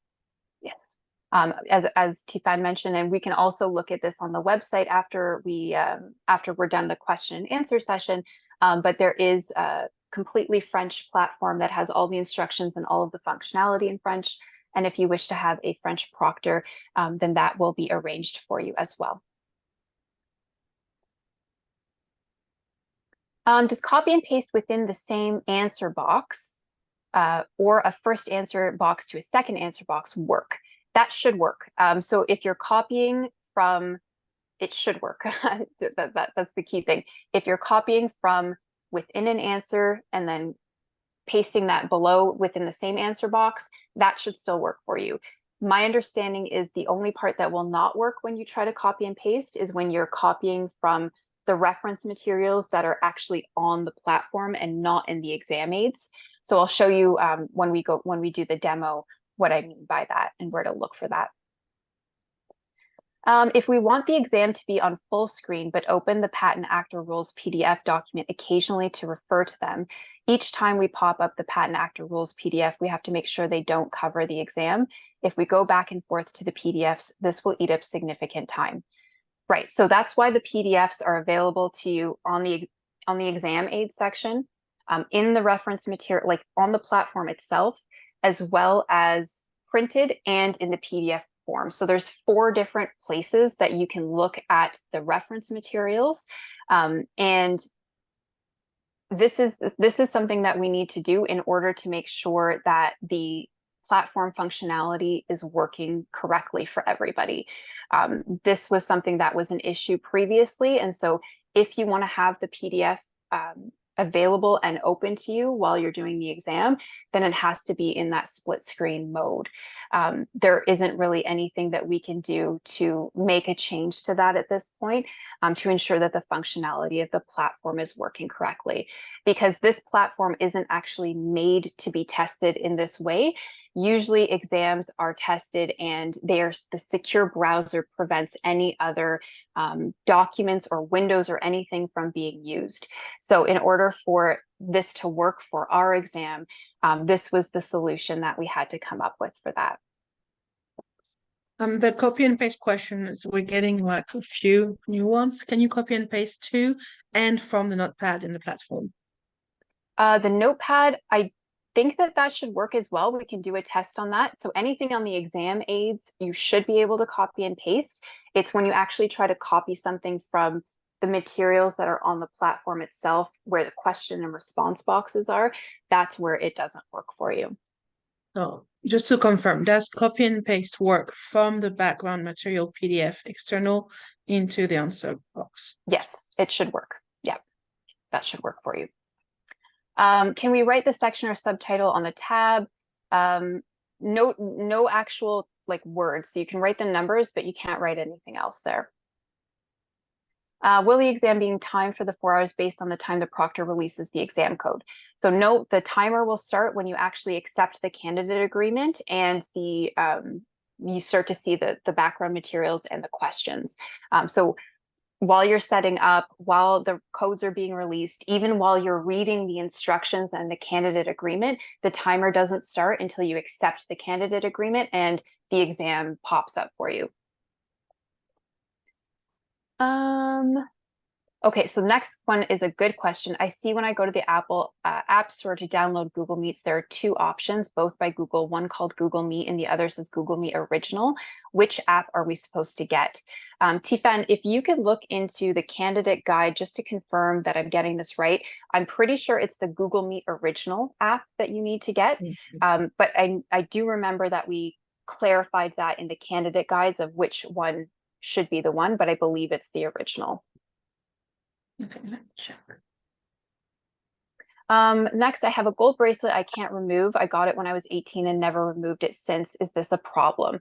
Yes. As Tifan mentioned, and we can also look at this on the website after we're done the question and answer session. But there is a completely French platform that has all the instructions and all of the functionality in French. And if you wish to have a French proctor, then that will be arranged for you as well. Does copy and paste within the same answer box or a first answer box to a second answer box work? That should work. So if you're copying from, it should work. That's the key thing. If you're copying from within an answer and then pasting that below within the same answer box, that should still work for you. My understanding is the only part that will not work when you try to copy and paste is when you're copying from the reference materials that are actually on the platform and not in the exam aids. So I'll show you when we do the demo what I mean by that and where to look for that. If we want the exam to be on full screen, but open the Patent Act or Rules PDF document occasionally to refer to them, each time we pop up the Patent Act or Rules PDF, we have to make sure they don't cover the exam. If we go back and forth to the PDFs, this will eat up significant time. Right, so that's why the PDFs are available to you on the exam aid section, in the reference material, like on the platform itself, as well as printed and in the PDF form. So there's 4 different places that you can look at the reference materials. And this is something that we need to do in order to make sure that the platform functionality is working correctly for everybody. This was something that was an issue previously. And so if you want to have the PDF available and open to you while you're doing the exam, then it has to be in that split screen mode. There isn't really anything that we can do to make a change to that at this point, to ensure that the functionality of the platform is working correctly. Because this platform isn't actually made to be tested in this way. Usually exams are tested and the secure browser prevents any other documents or windows or anything from being used. So in order for this to work for our exam, this was the solution that we had to come up with for that.
The copy and paste questions, we're getting like a few new ones. Can you copy and paste to and from the notepad in the platform?
The notepad, I think that should work as well. We can do a test on that. So anything on the exam aids, you should be able to copy and paste. It's when you actually try to copy something from the materials that are on the platform itself, where the question and response boxes are, that's where it doesn't work for you.
So just to confirm, does copy and paste work from the background material PDF external into the answer box?
Yes, it should work. Yeah, that should work for you. Can we write the section or subtitle on the tab? No actual like words. So you can write the numbers, but you can't write anything else there. Will the exam be timed for the 4 hours based on the time the proctor releases the exam code? So note the timer will start when you actually accept the candidate agreement and you start to see the background materials and the questions. So while you're setting up, while the codes are being released, even while you're reading the instructions and the candidate agreement, the timer doesn't start until you accept the candidate agreement and the exam pops up for you. Okay, so the next one is a good question. I see when I go to the Apple App Store to download Google Meets, there are two options, both by Google, one called Google Meet and the other says Google Meet Original. Which app are we supposed to get? Tifan, if you could look into the candidate guide just to confirm that I'm getting this right, I'm pretty sure it's the Google Meet Original app that you need to get. But I do remember that we clarified that in the candidate guides of which one should be the one, but I believe it's the original.
Okay, let's check.
Next, I have a gold bracelet I can't remove. I got it when I was 18 and never removed it since. Is this a problem?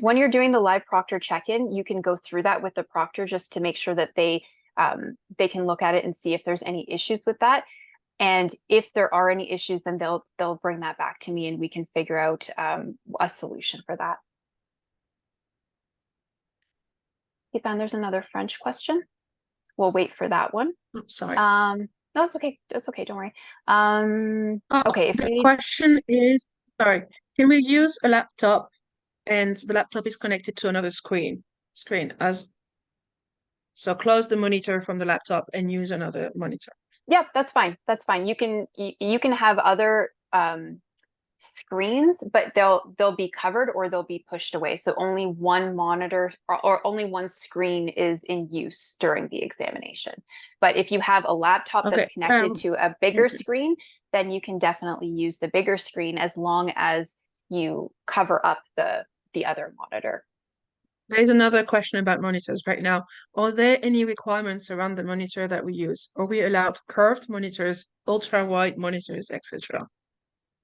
When you're doing the live proctor check-in, you can go through that with the proctor just to make sure that they can look at it and see if there's any issues with that. And if there are any issues, then they'll bring that back to me and we can figure out a solution for that. Ivan, there's another French question. We'll wait for that one.
Oh, sorry.
No, that's okay. That's okay. Don't worry. Okay. If
the question is, sorry, can we use a laptop and the laptop is connected to another screen so close the monitor from the laptop and use another monitor?
Yeah, that's fine. That's fine. You can have other screens, but they'll be covered or they'll be pushed away. So only one monitor or only one screen is in use during the examination. But if you have a laptop that's connected to a bigger screen, then you can definitely use the bigger screen as long as you cover up the other monitor.
There's another question about monitors right now. Are there any requirements around the monitor that we use? Are we allowed curved monitors, ultra wide monitors, etc.?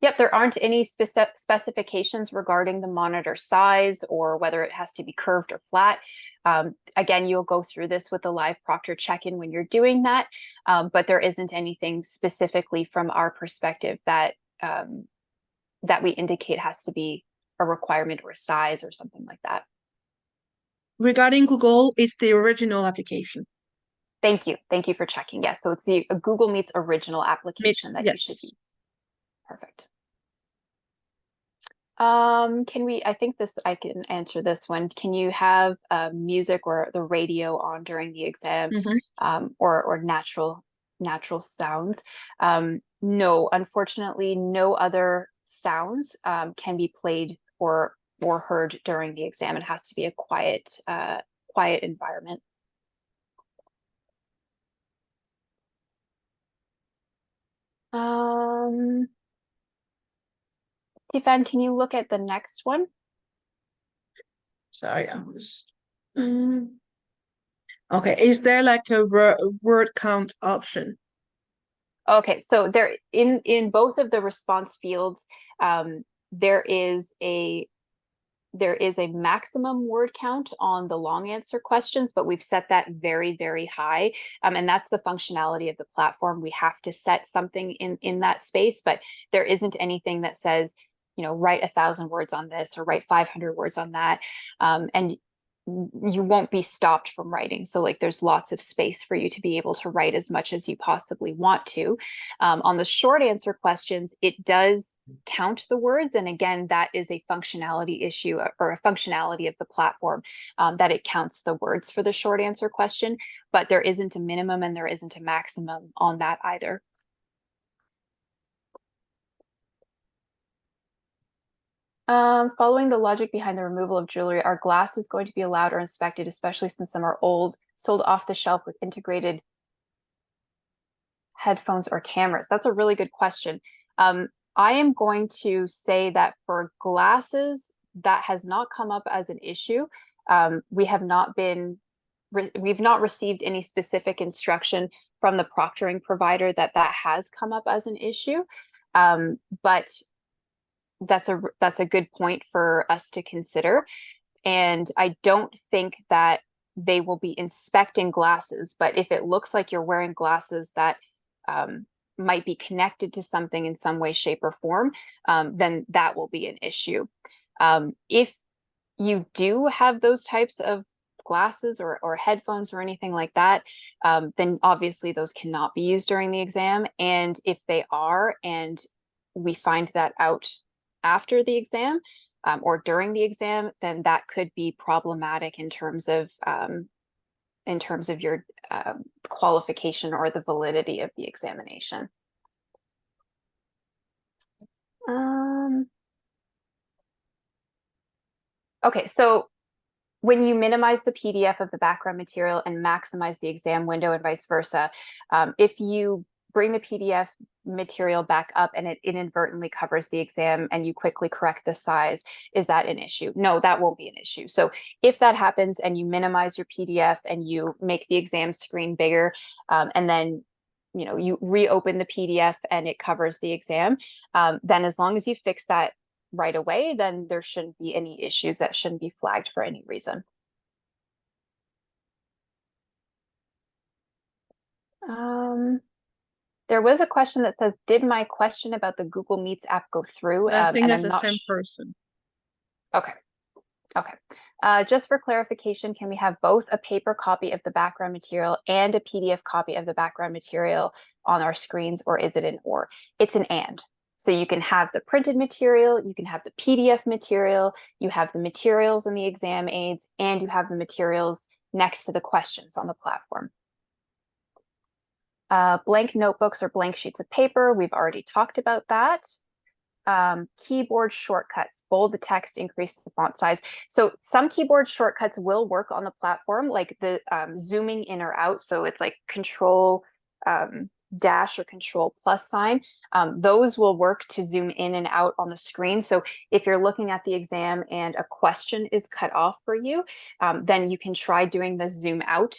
Yep, there aren't any specifications regarding the monitor size or whether it has to be curved or flat. Again, you'll go through this with the live proctor check-in when you're doing that, but there isn't anything specifically from our perspective that we indicate has to be a requirement or a size or something like that.
Regarding Google, it's the original application.
Thank you. Thank you for checking. Yes, so it's the Google Meets original application that you should be. Perfect. I think I can answer this one. Can you have music or the radio on during the exam, or natural sounds? No, unfortunately, no other sounds can be played or heard during the exam. It has to be a quiet environment. Stefan, can you look at the next one?
Sorry, I was. Okay, is there like a word count option?
Okay, so there in both of the response fields, there is a maximum word count on the long answer questions, but we've set that very, very high. And that's the functionality of the platform. We have to set something in that space, but there isn't anything that says, write 1,000 words on this or write 500 words on that. And you won't be stopped from writing. So like there's lots of space for you to be able to write as much as you possibly want to. On the short answer questions, it does count the words. And again, that is a functionality issue or a functionality of the platform, that it counts the words for the short answer question, but there isn't a minimum and there isn't a maximum on that either. Following the logic behind the removal of jewelry, are glasses going to be allowed or inspected, especially since some are old, sold off the shelf with integrated headphones or cameras? That's a really good question. I am going to say that for glasses, that has not come up as an issue. We've not received any specific instruction from the proctoring provider that has come up as an issue. But that's a good point for us to consider. And I don't think that they will be inspecting glasses, but if it looks like you're wearing glasses that might be connected to something in some way, shape, or form, then that will be an issue. If you do have those types of glasses or headphones or anything like that, then obviously those cannot be used during the exam. And if they are, and we find that out after the exam or during the exam, then that could be problematic in terms of your qualification or the validity of the examination. Okay, so when you minimize the PDF of the background material and maximize the exam window and vice versa, if you bring the PDF material back up and it inadvertently covers the exam and you quickly correct the size, is that an issue? No, that won't be an issue. So if that happens and you minimize your PDF and you make the exam screen bigger, and then you reopen the PDF and it covers the exam, then as long as you fix that right away, then there shouldn't be any issues that shouldn't be flagged for any reason. There was a question that says, did my question about the Google Meets app go through?
I think
And
it's
I'm
the
not
same person.
Okay. Okay. Just for clarification, can we have both a paper copy of the background material and a PDF copy of the background material on our screens, or is it an or? It's an and. So you can have the printed material, you can have the PDF material, you have the materials in the exam aids, and you have the materials next to the questions on the platform. Blank notebooks or blank sheets of paper, we've already talked about that. Keyboard shortcuts, bold the text, increase the font size. So some keyboard shortcuts will work on the platform, like the zooming in or out. So it's like control dash or control plus sign. Those will work to zoom in and out on the screen. So if you're looking at the exam and a question is cut off for you, then you can try doing the zoom out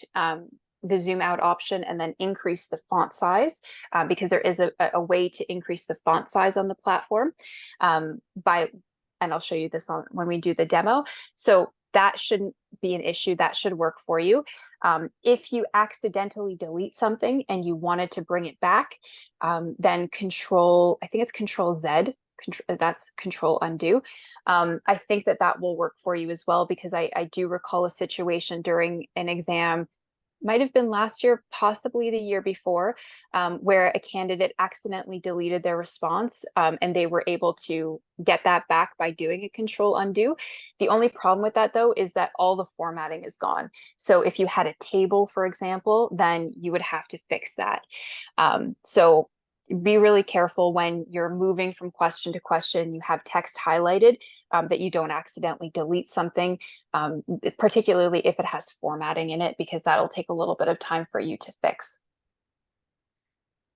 option and then increase the font size, because there is a way to increase the font size on the platform and I'll show you this when we do the demo. So that shouldn't be an issue. That should work for you. If you accidentally delete something and you wanted to bring it back, then I think it's Control Z. That's Control Undo. I think that will work for you as well, because I do recall a situation during an exam, might have been last year, possibly the year before, where a candidate accidentally deleted their response, and they were able to get that back by doing a Control Undo. The only problem with that, though, is that all the formatting is gone. So if you had a table, for example, then you would have to fix that. So be really careful when you're moving from question to question, you have text highlighted, that you don't accidentally delete something, particularly if it has formatting in it, because that'll take a little bit of time for you to fix.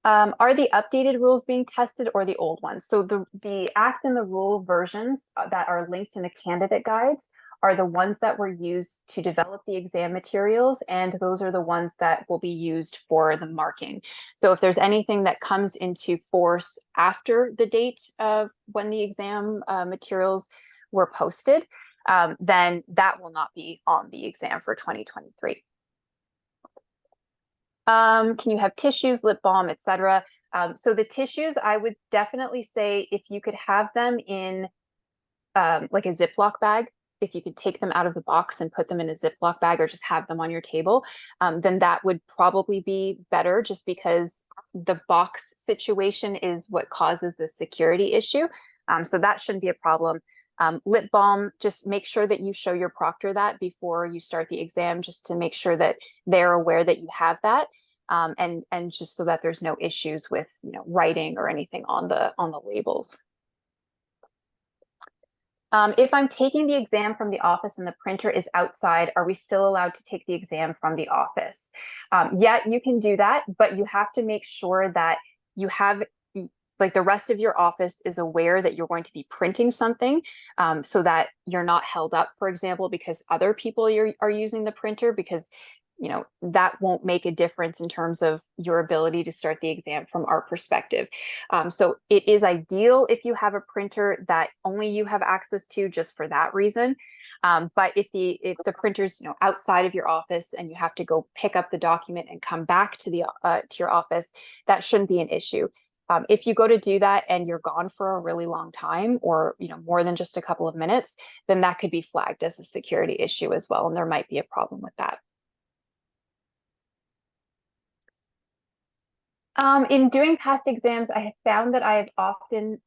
Are the updated rules being tested or the old ones? So the Act and the rule versions that are linked in the candidate guides are the ones that were used to develop the exam materials, and those are the ones that will be used for the marking. So if there's anything that comes into force after the date of when the exam materials were posted, then that will not be on the exam for 2023. Can you have tissues, lip balm, etc.? So the tissues, I would definitely say if you could have them in like a Ziploc bag, if you could take them out of the box and put them in a Ziploc bag or just have them on your table, then that would probably be better, just because the box situation is what causes the security issue. So that shouldn't be a problem. Lip balm, just make sure that you show your proctor that before you start the exam, just to make sure that they're aware that you have that. And just so that there's no issues with, writing or anything on the labels. If I'm taking the exam from the office and the printer is outside, are we still allowed to take the exam from the office? Yeah, you can do that, but you have to make sure that you have, like, the rest of your office is aware that you're going to be printing something, so that you're not held up, for example, because other people are using the printer, because that won't make a difference in terms of your ability to start the exam from our perspective. So it is ideal if you have a printer that only you have access to, just for that reason. But if the printer's outside of your office and you have to go pick up the document and come back to your office, that shouldn't be an issue. If you go to do that and you're gone for a really long time, or more than just a couple of minutes, then that could be flagged as a security issue as well, and there might be a problem with that. In doing past exams, I have found that I often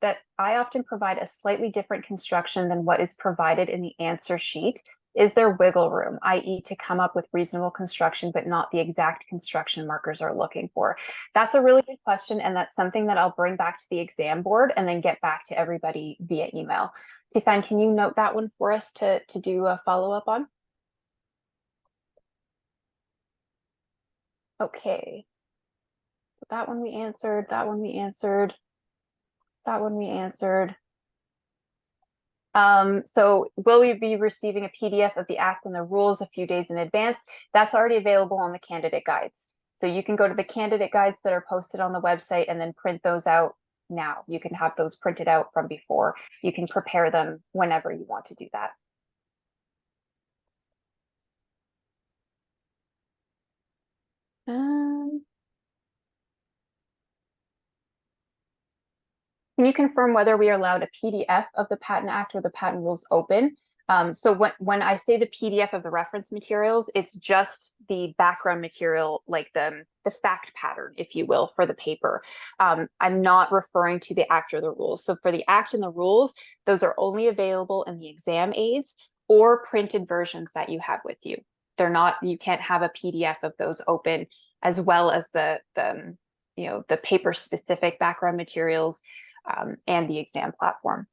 provide a slightly different construction than what is provided in the answer sheet. Is there wiggle room, i.e. to come up with reasonable construction, but not the exact construction markers are looking for? That's a really good question, and that's something that I'll bring back to the exam board and then get back to everybody via email. Tifan, can you note that one for us to do a follow-up on? Okay. That one we answered, that one we answered, that one we answered. So will we be receiving a PDF of the act and the rules a few days in advance? That's already available on the candidate guides. So you can go to the candidate guides that are posted on the website and then print those out now. You can have those printed out from before. You can prepare them whenever you want to do that. Can you confirm whether we are allowed a PDF of the Patent Act or the patent rules open? So when I say the PDF of the reference materials, it's just the background material, like the fact pattern, if you will, for the paper. I'm not referring to the act or the rules. So for the act and the rules, those are only available in the exam aids or printed versions that you have with you. They're not, you can't have a PDF of those open, as well as the paper specific background materials, and the exam platform.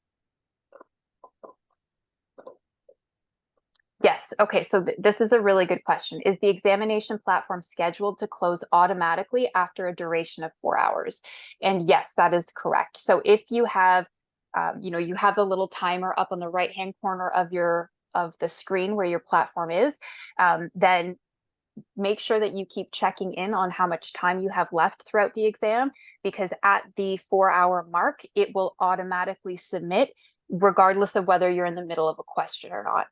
Yes, okay, so this is a really good question. Is the examination platform scheduled to close automatically after a duration of 4 hours? And yes, that is correct. So if you have, you have the little timer up on the right-hand corner of the screen where your platform is, then make sure that you keep checking in on how much time you have left throughout the exam, because at the 4-hour mark, it will automatically submit regardless of whether you're in the middle of a question or not.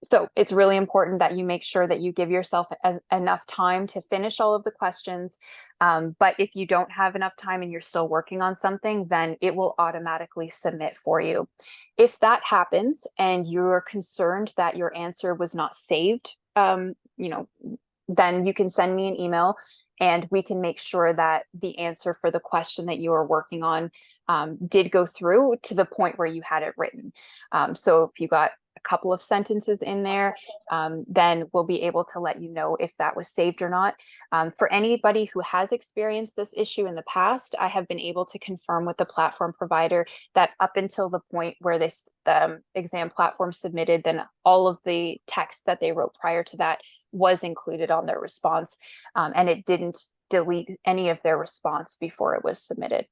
So it's really important that you make sure that you give yourself enough time to finish all of the questions. But if you don't have enough time and you're still working on something, then it will automatically submit for you. If that happens and you're concerned that your answer was not saved, then you can send me an email and we can make sure that the answer for the question that you are working on did go through to the point where you had it written. So if you got a couple of sentences in there, then we'll be able to let you know if that was saved or not. For anybody who has experienced this issue in the past, I have been able to confirm with the platform provider that up until the point where the exam platform submitted, then all of the text that they wrote prior to that was included on their response, and it didn't delete any of their response before it was submitted.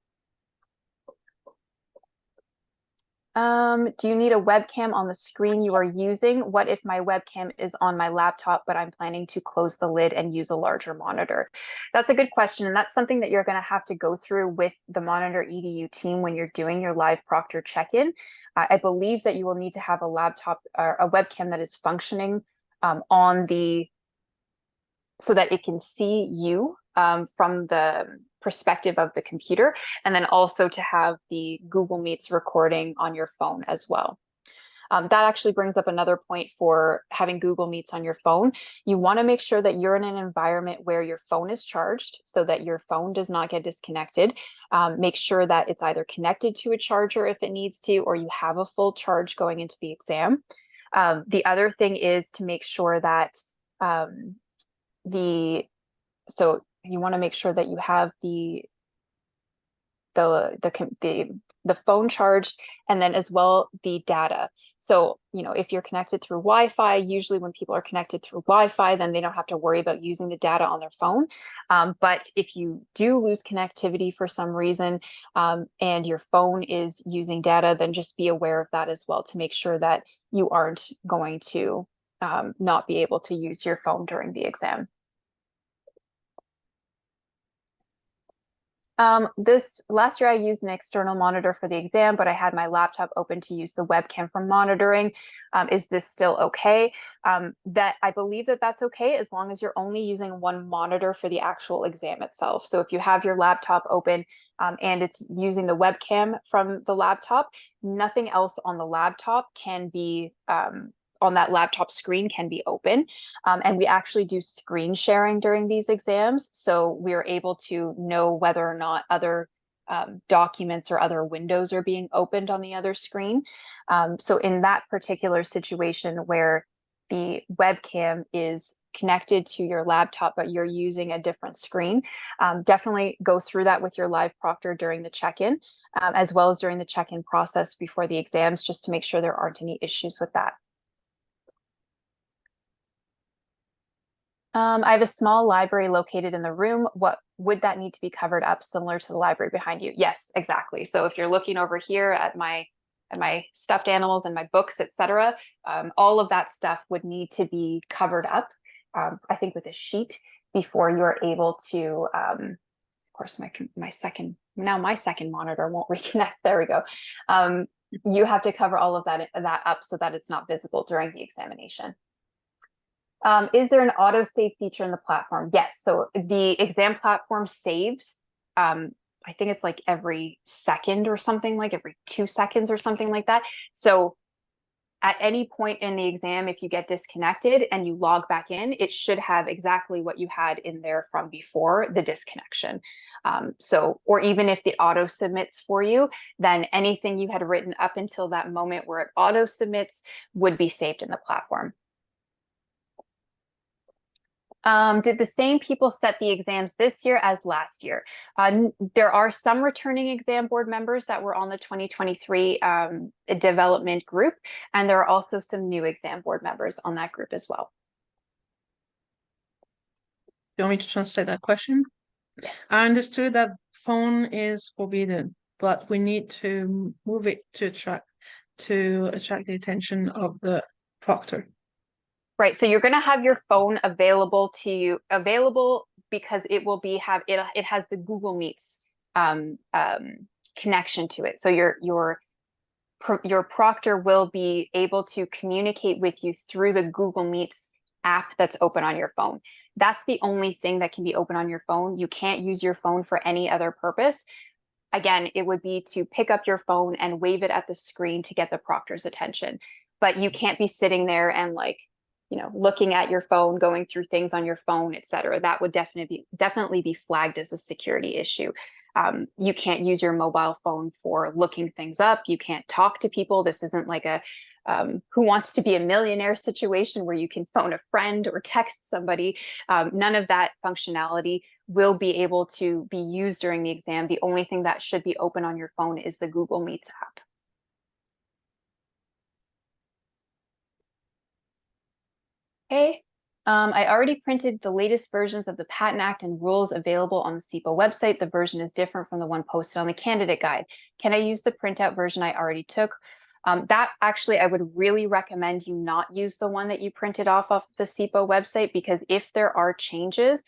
Do you need a webcam on the screen you are using? What if my webcam is on my laptop, but I'm planning to close the lid and use a larger monitor? That's a good question. And that's something that you're going to have to go through with the Monitor EDU team when you're doing your live proctor check-in. I believe that you will need to have a laptop or a webcam that is functioning on the so that it can see you from the perspective of the computer, and then also to have the Google Meets recording on your phone as well. That actually brings up another point for having Google Meets on your phone. You want to make sure that you're in an environment where your phone is charged so that your phone does not get disconnected. Make sure that it's either connected to a charger if it needs to, or you have a full charge going into the exam. The other thing is to make sure that the so you want to make sure that you have the phone charged, and then as well the data. So, if you're connected through Wi-Fi, usually when people are connected through Wi-Fi, then they don't have to worry about using the data on their phone. But if you do lose connectivity for some reason, and your phone is using data, then just be aware of that as well to make sure that you aren't going to not be able to use your phone during the exam. This last year I used an external monitor for the exam, but I had my laptop open to use the webcam for monitoring. Is this still okay? That I believe that that's okay as long as you're only using one monitor for the actual exam itself. So if you have your laptop open and it's using the webcam from the laptop, nothing else on the laptop can be on that laptop screen can be open. And we actually do screen sharing during these exams. So we're able to know whether or not other documents or other windows are being opened on the other screen. So in that particular situation where the webcam is connected to your laptop, but you're using a different screen, definitely go through that with your live proctor during the check-in, as well as during the check-in process before the exams, just to make sure there aren't any issues with that. I have a small library located in the room. What would that need to be covered up similar to the library behind you? Yes, exactly. So if you're looking over here at my stuffed animals and my books, etc., all of that stuff would need to be covered up, I think with a sheet before you're able to, of course, my second monitor won't reconnect. There we go. You have to cover all of that up so that it's not visible during the examination. Is there an auto save feature in the platform? Yes. So the exam platform saves, I think it's like every second or something, like every 2 seconds or something like that. So at any point in the exam, if you get disconnected and you log back in, it should have exactly what you had in there from before the disconnection. Or even if the auto submits for you, then anything you had written up until that moment where it auto submits would be saved in the platform. Did the same people set the exams this year as last year? There are some returning exam board members that were on the 2023 development group, and there are also some new exam board members on that group as well.
Do you want me to translate that question?
Yes.
I understood that phone is forbidden, but we need to move it to attract the attention of the proctor.
Right. So you're going to have your phone available because it will be it has the Google Meets connection to it. So your proctor will be able to communicate with you through the Google Meets app that's open on your phone. That's the only thing that can be open on your phone. You can't use your phone for any other purpose. Again, it would be to pick up your phone and wave it at the screen to get the proctor's attention. But you can't be sitting there and looking at your phone, going through things on your phone, etc. That would definitely be flagged as a security issue. You can't use your mobile phone for looking things up. You can't talk to people. This isn't like a Who Wants to Be a Millionaire situation where you can phone a friend or text somebody. None of that functionality will be able to be used during the exam. The only thing that should be open on your phone is the Google Meets app. Okay. I already printed the latest versions of the Patent Act and rules available on the CPA website. The version is different from the one posted on the candidate guide. Can I use the printout version I already took? That actually, I would really recommend you not use the one that you printed off of the SIPO website, because if there are changes,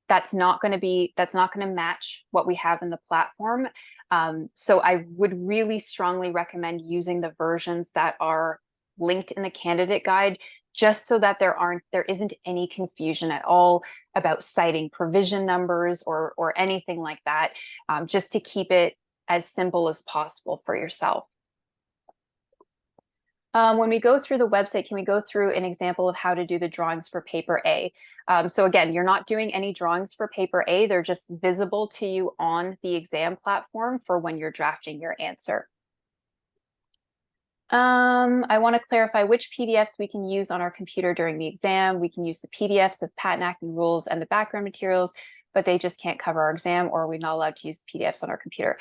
that's not going to match what we have in the platform. So I would really strongly recommend using the versions that are linked in the candidate guide, just so that there isn't any confusion at all about citing provision numbers or anything like that, just to keep it as simple as possible for yourself. When we go through the website, can we go through an example of how to do the drawings for paper A? So again, you're not doing any drawings for paper A. They're just visible to you on the exam platform for when you're drafting your answer. I want to clarify which PDFs we can use on our computer during the exam. We can use the PDFs of patent acting rules and the background materials, but they just can't cover our exam, or we're not allowed to use PDFs on our computer.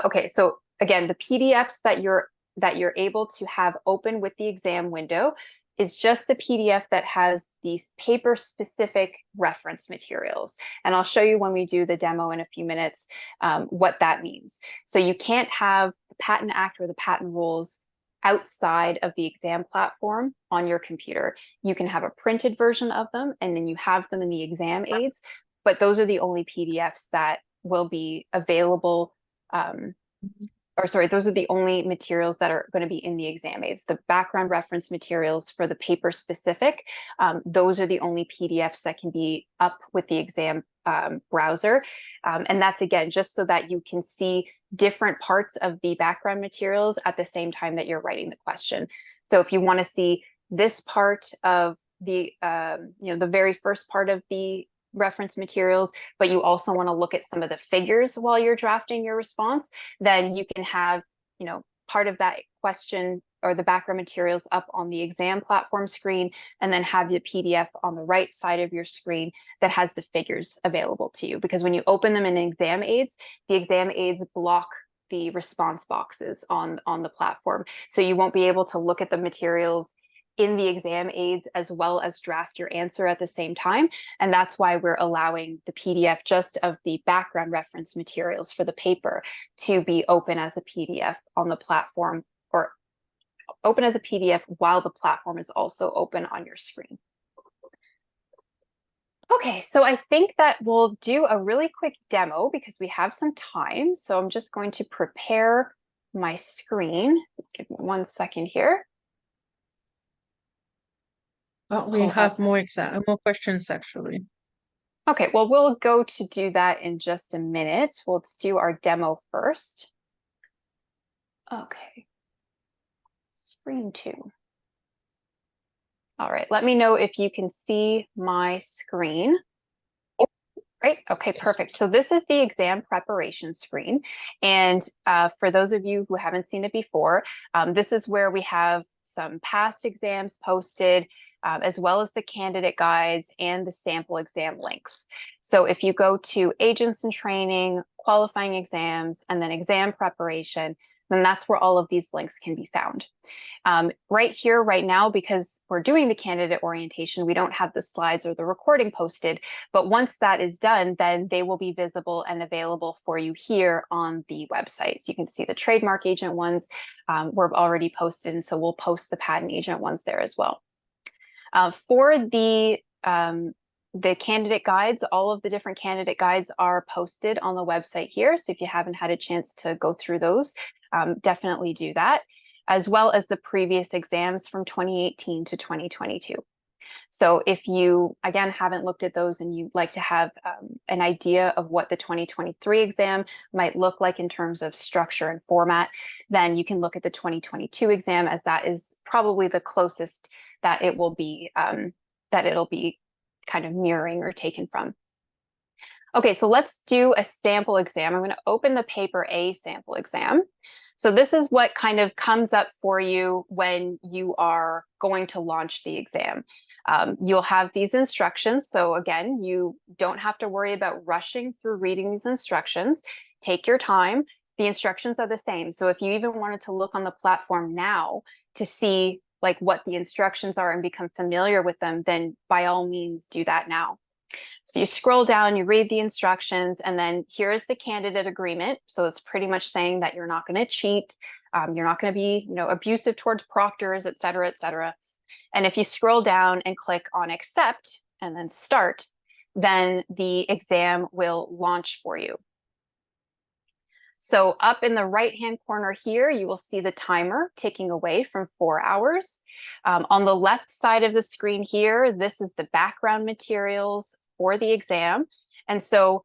Okay, so again, the PDFs that you're able to have open with the exam window is just the PDF that has these paper-specific reference materials. And I'll show you when we do the demo in a few minutes what that means. So you can't have the Patent Act or the patent rules outside of the exam platform on your computer. You can have a printed version of them, and then you have them in the exam aids, but those are the only PDFs that will be available, or sorry, those are the only materials that are going to be in the exam aids. The background reference materials for the paper specific, those are the only PDFs that can be up with the exam browser. And that's, again, just so that you can see different parts of the background materials at the same time that you're writing the question. So if you want to see this part of the, the very first part of the reference materials, but you also want to look at some of the figures while you're drafting your response, then you can have, part of that question or the background materials up on the exam platform screen, and then have the PDF on the right side of your screen that has the figures available to you. Because when you open them in exam aids, the exam aids block the response boxes on the platform. So you won't be able to look at the materials in the exam aids as well as draft your answer at the same time. And that's why we're allowing the PDF just of the background reference materials for the paper to be open as a PDF on the platform, or open as a PDF while the platform is also open on your screen. Okay, so I think that we'll do a really quick demo because we have some time. So I'm just going to prepare my screen. Give me 1 second here.
We have more questions actually.
Okay, well, we'll go to do that in just a minute. Let's do our demo first. Okay, screen 2. All right, let me know if you can see my screen. Great. Okay, perfect. So this is the exam preparation screen. And for those of you who haven't seen it before, this is where we have some past exams posted, as well as the candidate guides and the sample exam links. So if you go to agents in training, qualifying exams, and then exam preparation, then that's where all of these links can be found. Right here, right now, because we're doing the candidate orientation, we don't have the slides or the recording posted, but once that is done, then they will be visible and available for you here on the website. So you can see the trademark agent ones were already posted, and so we'll post the patent agent ones there as well. For the candidate guides, all of the different candidate guides are posted on the website here. So if you haven't had a chance to go through those, definitely do that, as well as the previous exams from 2018 to 2022. So if you, again, haven't looked at those and you'd like to have an idea of what the 2023 exam might look like in terms of structure and format, then you can look at the 2022 exam, as that is probably the closest that it will be, that it'll be kind of mirroring or taken from. Okay, so let's do a sample exam. I'm going to open the paper A sample exam. So this is what kind of comes up for you when you are going to launch the exam. You'll have these instructions. So again, you don't have to worry about rushing through reading these instructions. Take your time. The instructions are the same. So if you even wanted to look on the platform now to see like what the instructions are and become familiar with them, then by all means do that now. So you scroll down, you read the instructions, and then here is the candidate agreement. So it's pretty much saying that you're not going to cheat. You're not going to be, abusive towards proctors, et cetera, et cetera. And if you scroll down and click on accept and then start, then the exam will launch for you. So up in the right-hand corner here, you will see the timer ticking away from 4 hours. On the left side of the screen here, this is the background materials for the exam. And so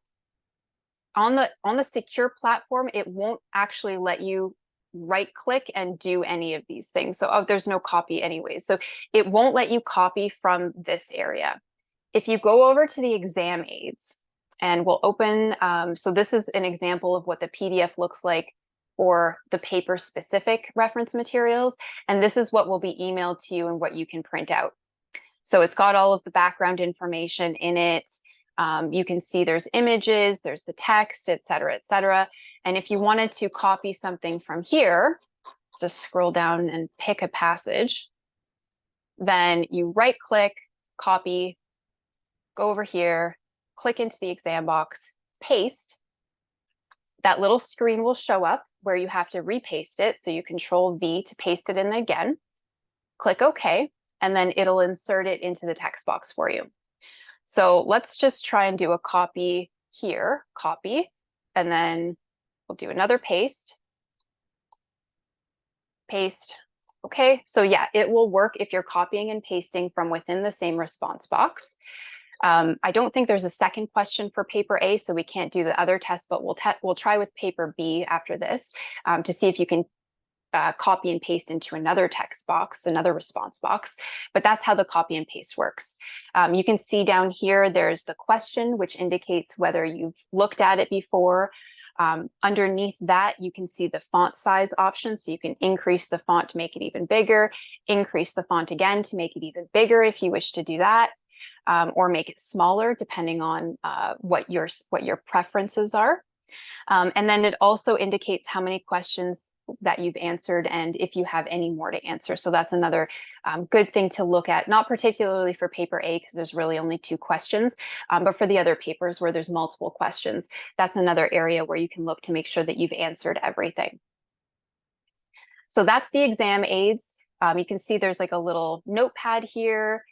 on the secure platform, it won't actually let you right click and do any of these things. So there's no copy anyways. So it won't let you copy from this area. If you go over to the exam aids, and we'll open, so this is an example of what the PDF looks like for the paper specific reference materials. And this is what will be emailed to you and what you can print out. So it's got all of the background information in it. You can see there's images, there's the text, et cetera, et cetera. And if you wanted to copy something from here, just scroll down and pick a passage, then you right click, copy, go over here, click into the exam box, paste. That little screen will show up where you have to repaste it. So you Control V to paste it in again. Click OK, and then it'll insert it into the text box for you. So let's just try and do a copy here, copy, and then we'll do another paste. Paste. Okay, so yeah, it will work if you're copying and pasting from within the same response box. I don't think there's a second question for paper A, so we can't do the other test, but we'll try with paper B after this to see if you can copy and paste into another text box, another response box. But that's how the copy and paste works. You can see down here, there's the question, which indicates whether you've looked at it before. Underneath that, you can see the font size option. So you can increase the font to make it even bigger, increase the font again to make it even bigger if you wish to do that. Or make it smaller depending on what your preferences are. And then it also indicates how many questions that you've answered and if you have any more to answer. So that's another good thing to look at, not particularly for paper A because there's really only 2 questions, but for the other papers where there's multiple questions, that's another area where you can look to make sure that you've answered everything. So that's the exam aids. You can see there's like a little notepad here.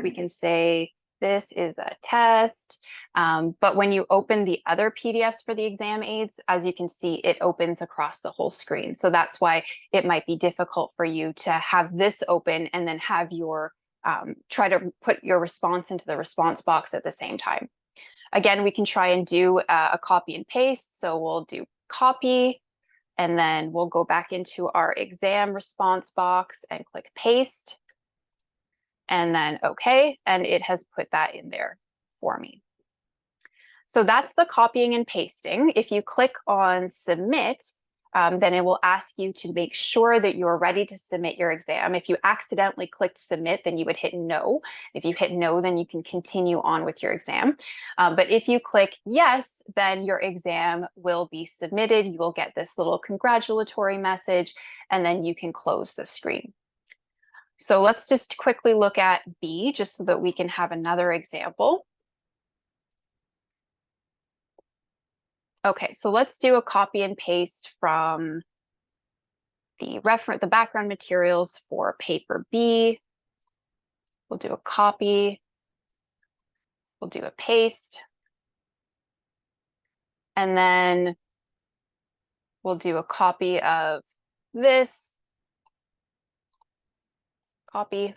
We can say this is a test, but when you open the other PDFs for the exam aids, as you can see, it opens across the whole screen. So that's why it might be difficult for you to have this open and then have your, try to put your response into the response box at the same time. Again, we can try and do a copy and paste. So we'll do copy, and then we'll go back into our exam response box and click paste. And then OK, and it has put that in there for me. So that's the copying and pasting. If you click on submit, then it will ask you to make sure that you're ready to submit your exam. If you accidentally clicked submit, then you would hit no. If you hit no, then you can continue on with your exam. But if you click yes, then your exam will be submitted. You will get this little congratulatory message, and then you can close the screen. So let's just quickly look at B, just so that we can have another example. Okay, so let's do a copy and paste from the background materials for paper B. We'll do a copy. We'll do a paste. And then we'll do a copy of this. Copy.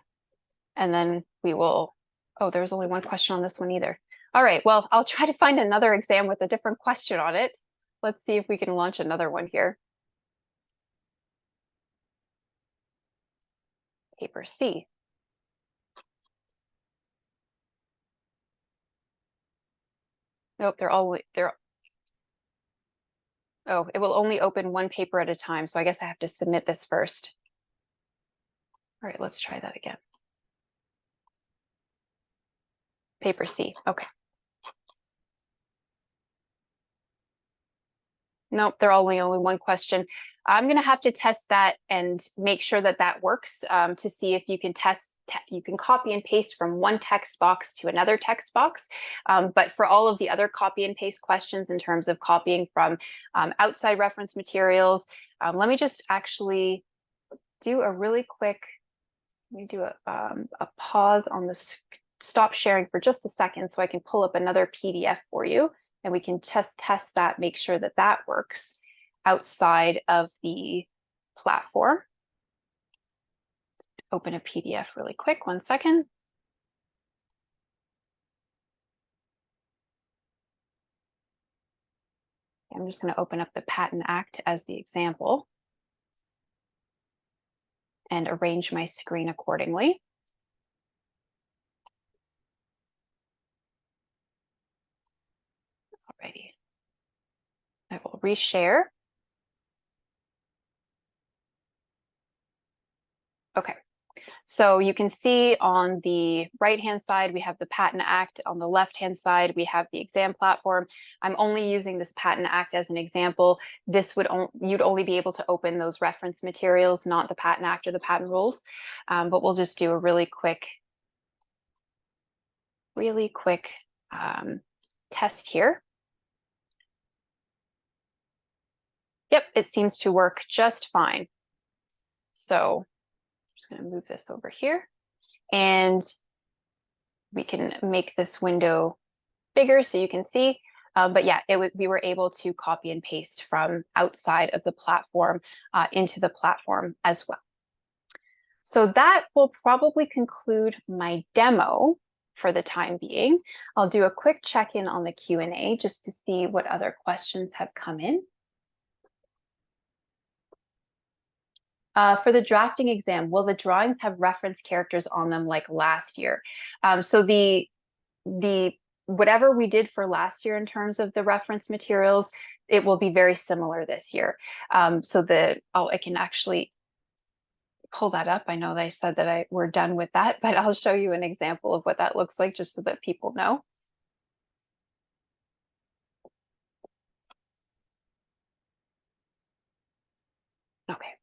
And then we will, oh, there's only one question on this one either. All right, well, I'll try to find another exam with a different question on it. Let's see if we can launch another one here. Paper C. Nope, oh, it will only open one paper at a time, so I guess I have to submit this first. All right, let's try that again. Paper C, okay. Nope, they're only one question. I'm going to have to test that and make sure that that works to see if you can you can copy and paste from one text box to another text box. But for all of the other copy and paste questions in terms of copying from outside reference materials, let me just actually do a really quick, let me do a pause on the stop sharing for just a second so I can pull up another PDF for you. And we can just test that, make sure that that works outside of the platform. Open a PDF really quick, 1 second. I'm just going to open up the Patent Act as the example and arrange my screen accordingly. Alrighty. I will reshare. Okay. So you can see on the right-hand side, we have the Patent Act. On the left-hand side, we have the exam platform. I'm only using this Patent Act as an example. This would you'd only be able to open those reference materials, not the Patent Act or the patent rules. But we'll just do a really quick test here. Yep, it seems to work just fine. So I'm just going to move this over here. And we can make this window bigger so you can see. But yeah, we were able to copy and paste from outside of the platform into the platform as well. So that will probably conclude my demo for the time being. I'll do a quick check-in on the Q&A just to see what other questions have come in. For the drafting exam, will the drawings have reference characters on them like last year? So the whatever we did for last year in terms of the reference materials, it will be very similar this year. So I can actually pull that up. I know that I said that we're done with that, but I'll show you an example of what that looks like just so that people know. Okay.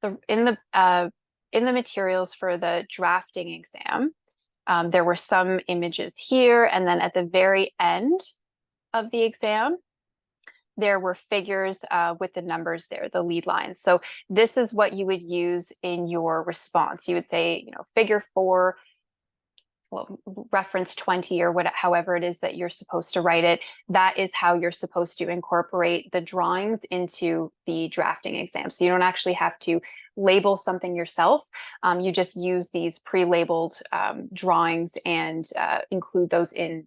So in the materials for the drafting exam, there were some images here, and then at the very end of the exam, there were figures with the numbers there, the lead lines. So this is what you would use in your response. You would say, figure 4, well, reference 20 or however it is that you're supposed to write it. That is how you're supposed to incorporate the drawings into the drafting exam. So you don't actually have to label something yourself. You just use these pre-labeled drawings and include those in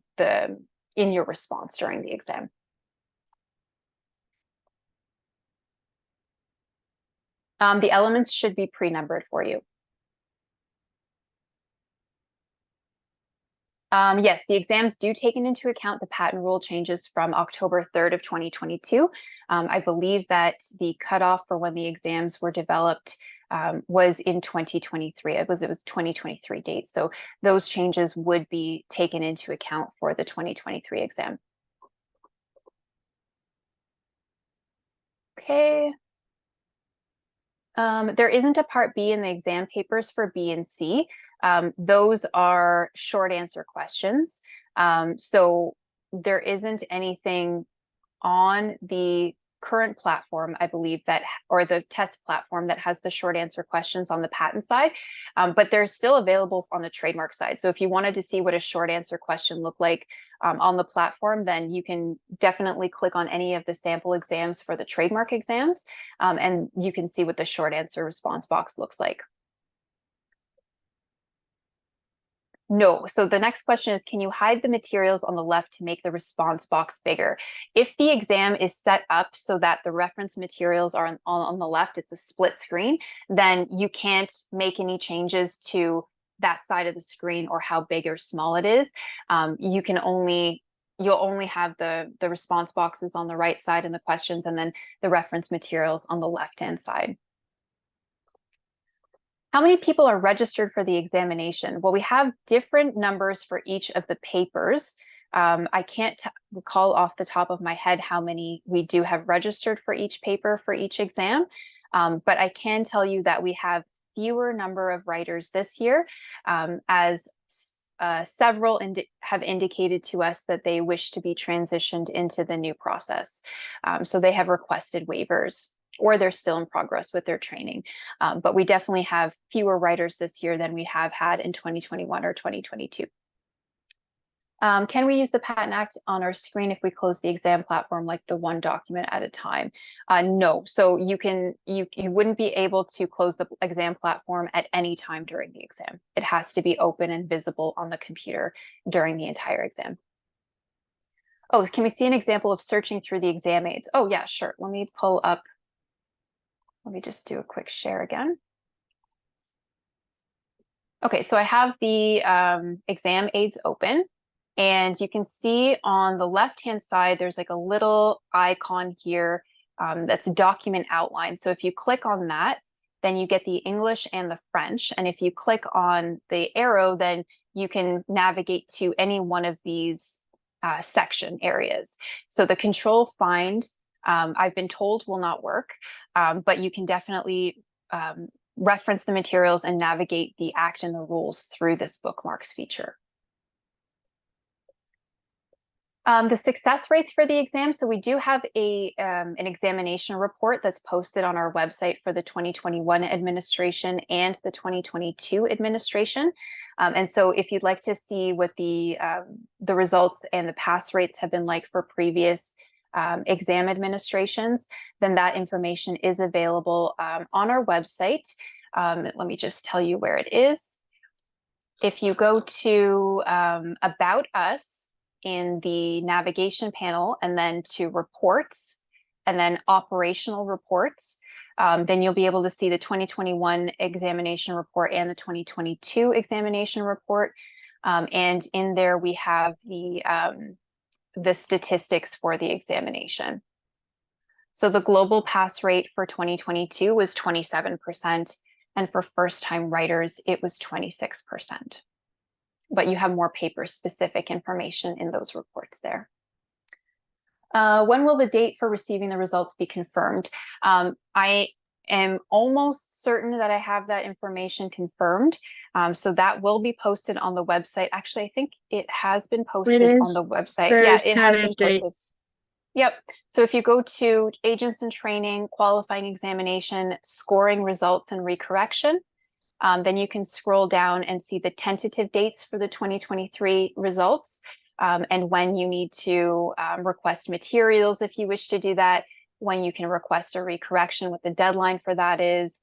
your response during the exam. The elements should be pre-numbered for you. Yes, the exams do take into account the patent rule changes from October 3rd of 2022. I believe that the cutoff for when the exams were developed was in 2023. It was 2023 date. So those changes would be taken into account for the 2023 exam. Okay. There isn't a part B in the exam papers for B and C. Those are short answer questions. So there isn't anything on the current platform, I believe or the test platform that has the short answer questions on the patent side, but they're still available on the trademark side. So if you wanted to see what a short answer question looked like on the platform, then you can definitely click on any of the sample exams for the trademark exams, and you can see what the short answer response box looks like. No. So the next question is, can you hide the materials on the left to make the response box bigger? If the exam is set up so that the reference materials are on the left, it's a split screen, then you can't make any changes to that side of the screen or how big or small it is. You'll only have the response boxes on the right side and the questions, and then the reference materials on the left-hand side. How many people are registered for the examination? Well, we have different numbers for each of the papers. I can't recall off the top of my head how many we do have registered for each paper for each exam, but I can tell you that we have fewer number of writers this year, as several have indicated to us that they wish to be transitioned into the new process. So they have requested waivers, or they're still in progress with their training. But we definitely have fewer writers this year than we have had in 2021 or 2022. Can we use the Patent Act on our screen if we close the exam platform, like the one document at a time? No. So you wouldn't be able to close the exam platform at any time during the exam. It has to be open and visible on the computer during the entire exam. Oh, can we see an example of searching through the exam aids? Oh, yeah, sure. Let me pull up. Let me just do a quick share again. Okay, so I have the exam aids open. And you can see on the left-hand side, there's like a little icon here that's document outline. So if you click on that, then you get the English and the French. And if you click on the arrow, then you can navigate to any one of these section areas. So the control find, I've been told will not work, but you can definitely reference the materials and navigate the act and the rules through this bookmarks feature. The success rates for the exam. So we do have an examination report that's posted on our website for the 2021 administration and the 2022 administration. And so if you'd like to see what the results and the pass rates have been like for previous exam administrations, then that information is available on our website. Let me just tell you where it is. If you go to About Us, in the navigation panel, and then to reports, and then operational reports, then you'll be able to see the 2021 examination report and the 2022 examination report. And in there we have the statistics for the examination. So the global pass rate for 2022 was 27%, and for first-time writers, it was 26%. But you have more paper-specific information in those reports there. When will the date for receiving the results be confirmed? I am almost certain that I have that information confirmed. So that will be posted on the website. Actually, I think it has been posted on the website. Yeah, it has been posted. Yep. So if you go to Agents in Training, Qualifying Examination, Scoring Results and Recorrection, then you can scroll down and see the tentative dates for the 2023 results, and when you need to request materials if you wish to do that, when you can request a recorrection, what the deadline for that is,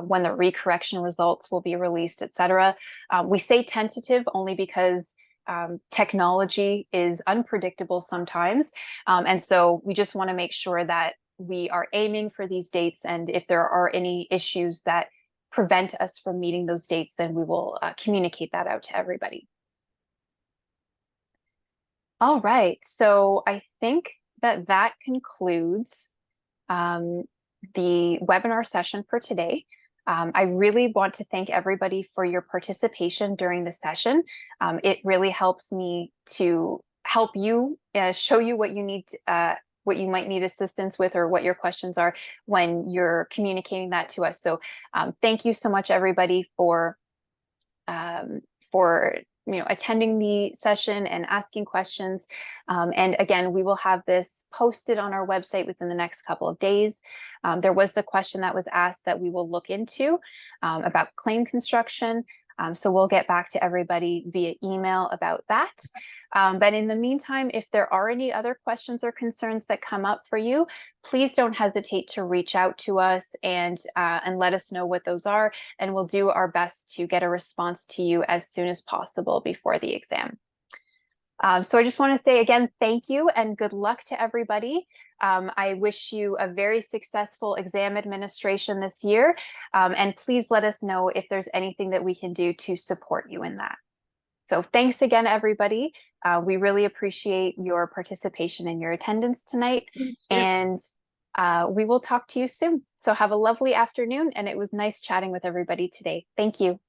when the recorrection results will be released, etc. We say tentative only because technology is unpredictable sometimes, and so we just want to make sure that we are aiming for these dates, and if there are any issues that prevent us from meeting those dates, then we will communicate that out to everybody. All right, so I think that concludes the webinar session for today. I really want to thank everybody for your participation during the session. It really helps me to help you, show you what you need, what you might need assistance with, or what your questions are when you're communicating that to us. So thank you so much, everybody, for attending the session and asking questions. And again, we will have this posted on our website within the next couple of days. There was the question that was asked that we will look into about claim construction. So we'll get back to everybody via email about that. But in the meantime, if there are any other questions or concerns that come up for you, please don't hesitate to reach out to us and let us know what those are, and we'll do our best to get a response to you as soon as possible before the exam. So I just want to say again, thank you and good luck to everybody. I wish you a very successful exam administration this year. And please let us know if there's anything that we can do to support you in that. So thanks again, everybody. We really appreciate your participation and your attendance tonight. And we will talk to you soon. So have a lovely afternoon. And it was nice chatting with everybody today. Thank you.